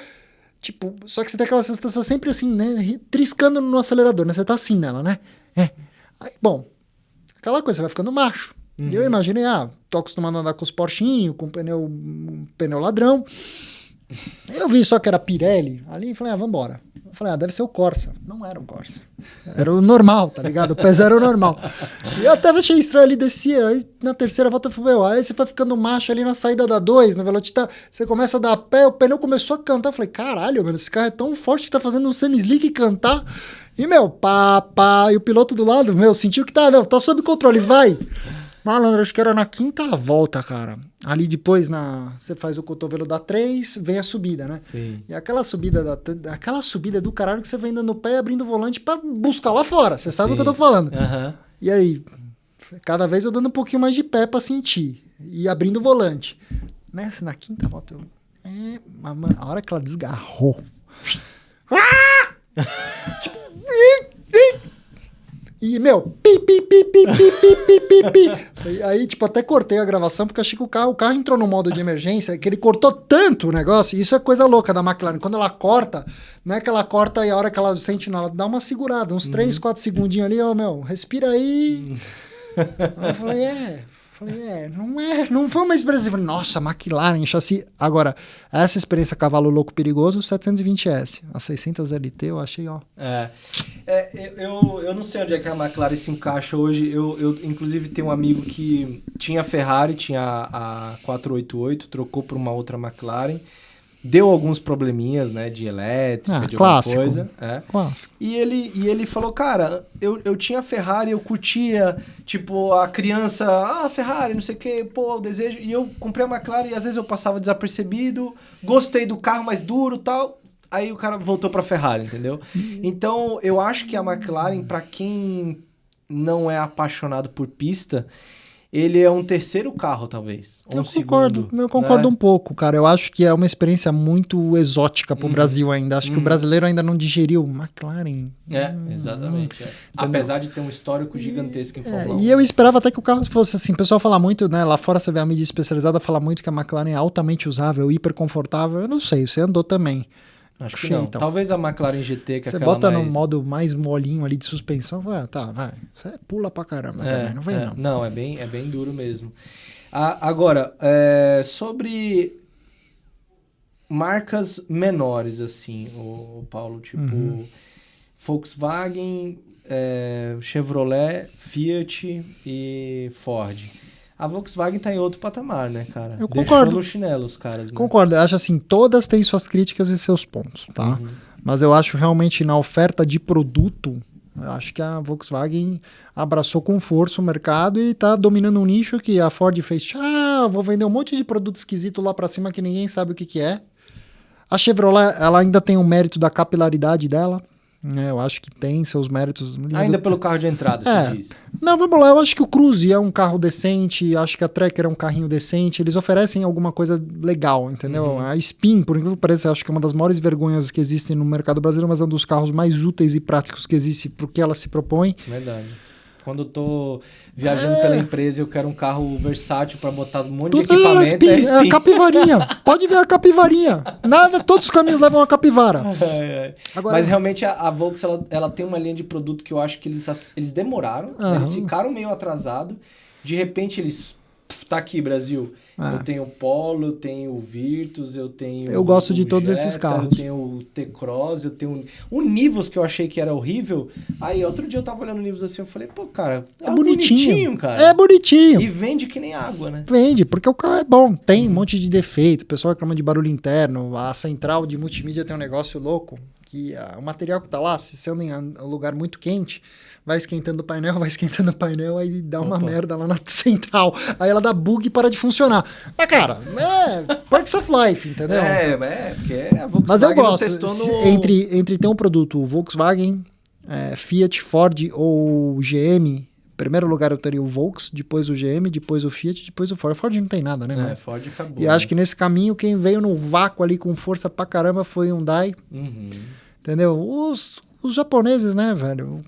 Tipo, só que você tem aquela sensação sempre assim, né? Triscando no acelerador, né? Você tá assim nela, né? Aí, bom, aquela coisa, você vai ficando macho. E eu imaginei, tô acostumado a andar com os Porschinhos, com um pneu ladrão. Eu vi só que era Pirelli ali e falei, vambora. Eu falei, deve ser o Corsa. Não era o Corsa. Era o normal, tá ligado? O P0 era o normal. E eu até achei estranho, ele descia, aí na terceira volta eu falei, aí você vai ficando macho ali na saída da 2, no Velocitar, você começa a dar pé, o pneu começou a cantar. Eu falei, caralho, mano, esse carro é tão forte que tá fazendo um semi-slick cantar. E, pá, e o piloto do lado, sentiu que tá sob controle, vai. Malandro, acho que era na quinta volta, cara. Ali depois, você faz o cotovelo da 3, vem a subida, né? Sim. E aquela subida do caralho que você vem dando no pé e abrindo o volante pra buscar lá fora. Você sabe o que eu tô falando. Aham. E aí, cada vez eu dando um pouquinho mais de pé pra sentir. E abrindo o volante. Nessa, na quinta volta, mas, mano, a hora que ela desgarrou... tipo... E, pi. Aí, tipo, até cortei a gravação, porque achei que o carro entrou no modo de emergência, que ele cortou tanto o negócio, e isso é coisa louca da McLaren. Quando ela corta, não é que ela corta e a hora que ela sente, ela dá uma segurada, uns 3, 4 segundinhos ali, respira aí. Aí eu falei, não foi uma experiência. Falei, nossa, McLaren, chassi. Agora, essa experiência cavalo louco perigoso, 720S. A 600 LT eu achei, Eu não sei onde é que a McLaren se encaixa hoje. Eu inclusive, tenho um amigo que tinha a Ferrari, tinha a 488, trocou por uma outra McLaren. Deu alguns probleminhas, né, de elétrica, de clássico. alguma coisa. Clássico. E ele falou, cara, eu tinha Ferrari, eu curtia, tipo, a criança, Ferrari, não sei o que, o desejo. E eu comprei a McLaren e às vezes eu passava desapercebido, gostei do carro mais duro e tal. Aí o cara voltou pra Ferrari, entendeu? Então, eu acho que a McLaren, pra quem não é apaixonado por pista... Ele é um terceiro carro, talvez. Ou Eu concordo um pouco, cara. Eu acho que é uma experiência muito exótica pro Brasil ainda. Acho que o brasileiro ainda não digeriu McLaren. Exatamente. Apesar de ter um histórico gigantesco em Fórmula 1. E eu esperava até que o carro fosse assim. O pessoal fala muito, né? Lá fora você vê a mídia especializada fala muito que a McLaren é altamente usável, hiper confortável. Eu não sei, você andou também. Acho que não. Então. Talvez a McLaren GT, que é você aquela bota mais... no modo mais molinho ali de suspensão, vai. Você pula pra caramba também, não vem não. Não, é bem duro mesmo. Agora, sobre marcas menores, assim, o Paulo, tipo... Volkswagen, Chevrolet, Fiat e Ford. A Volkswagen tá em outro patamar, né, cara? Eu concordo. Deixou no chinelo os caras, né? Concordo, eu acho assim, todas têm suas críticas e seus pontos, tá? Mas eu acho realmente na oferta de produto, eu acho que a Volkswagen abraçou com força o mercado e tá dominando um nicho que a Ford fez, vou vender um monte de produto esquisito lá pra cima que ninguém sabe o que é. A Chevrolet, ela ainda tem o mérito da capilaridade dela, né? Eu acho que tem seus méritos. Ainda pelo carro de entrada, você diz. Não, vamos lá, eu acho que o Cruze é um carro decente, acho que a Tracker é um carrinho decente, eles oferecem alguma coisa legal, entendeu? A Spin, por incrível que pareça, acho que é uma das maiores vergonhas que existem no mercado brasileiro, mas é um dos carros mais úteis e práticos que existe pro que ela se propõe. Verdade. Quando eu tô viajando pela empresa e eu quero um carro versátil para botar um monte de equipamento, é a capivarinha. Pode ver a capivarinha. Todos os caminhos levam a capivara. Agora, mas realmente a Volkswagen, ela tem uma linha de produto que eu acho que eles demoraram, eles ficaram meio atrasados. De repente eles... Tá aqui, Brasil. Eu tenho o Polo, eu tenho o Virtus, eu tenho... Eu gosto de todos Jetta, esses carros. Eu tenho o T-Cross, eu tenho o Nivus, que eu achei que era horrível. Aí, outro dia eu tava olhando o Nivus assim, eu falei, pô, cara, é bonitinho, cara. É bonitinho. E vende que nem água, né? Vende, porque o carro é bom. Tem um monte de defeito. O pessoal reclama de barulho interno. A central de multimídia tem um negócio louco, que o material que tá lá, se você anda em um lugar muito quente... vai esquentando o painel, aí dá uma merda lá na central. Aí ela dá bug e para de funcionar. Mas, cara, Perks of Life, entendeu? Porque a Volkswagen mas eu gosto. Entre ter um produto Volkswagen, Fiat, Ford ou GM, em primeiro lugar eu teria o Volks, depois o GM, depois o Fiat, depois o Ford. Ford não tem nada, né? Mas Ford acabou. E acho que nesse caminho, quem veio no vácuo ali com força pra caramba foi o Hyundai. Entendeu? Os japoneses, né, velho?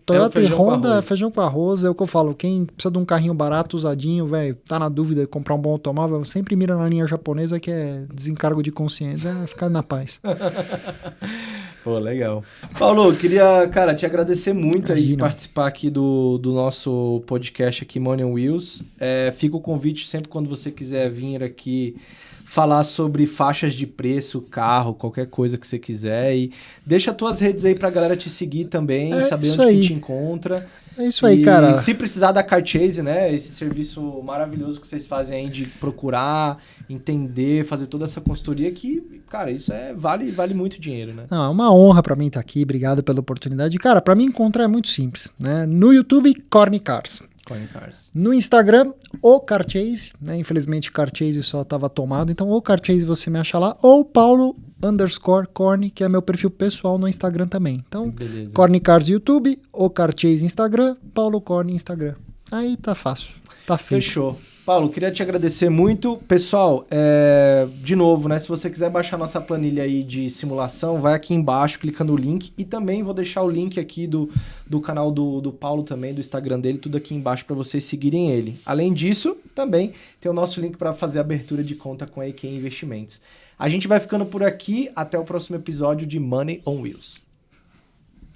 Toyota e Honda, feijão com arroz, é o que eu falo. Quem precisa de um carrinho barato, usadinho, velho, tá na dúvida de comprar um bom automóvel, sempre mira na linha japonesa, que é desencargo de consciência, ficar na paz. Pô, legal. Paulo, queria, cara, te agradecer muito aí de participar aqui do nosso podcast aqui, Money on Wheels. Fica o convite sempre quando você quiser vir aqui falar sobre faixas de preço, carro, qualquer coisa que você quiser. E deixa as tuas redes aí pra galera te seguir também, saber onde que te encontra. É isso aí, cara. E se precisar da CarChase, né? Esse serviço maravilhoso que vocês fazem aí de procurar, entender, fazer toda essa consultoria que, cara, isso vale muito dinheiro, né? Não, é uma honra pra mim estar aqui. Obrigado pela oportunidade. Cara, pra me encontrar é muito simples, né? No YouTube, Corny Cars. No Instagram, o CarChase, né? Infelizmente CarChase só estava tomado, então o CarChase você me acha lá, ou Paulo_Corny, que é meu perfil pessoal no Instagram também. Então, beleza. Corny Cars YouTube, o CarChase Instagram, Paulo Corny Instagram. Aí tá fácil, tá feito. Fechou. Paulo, queria te agradecer muito. Pessoal, de novo, né? Se você quiser baixar nossa planilha aí de simulação, vai aqui embaixo, clica no link. E também vou deixar o link aqui do canal do Paulo também, do Instagram dele, tudo aqui embaixo para vocês seguirem ele. Além disso, também tem o nosso link para fazer a abertura de conta com a EQ Investimentos. A gente vai ficando por aqui. Até o próximo episódio de Money on Wheels.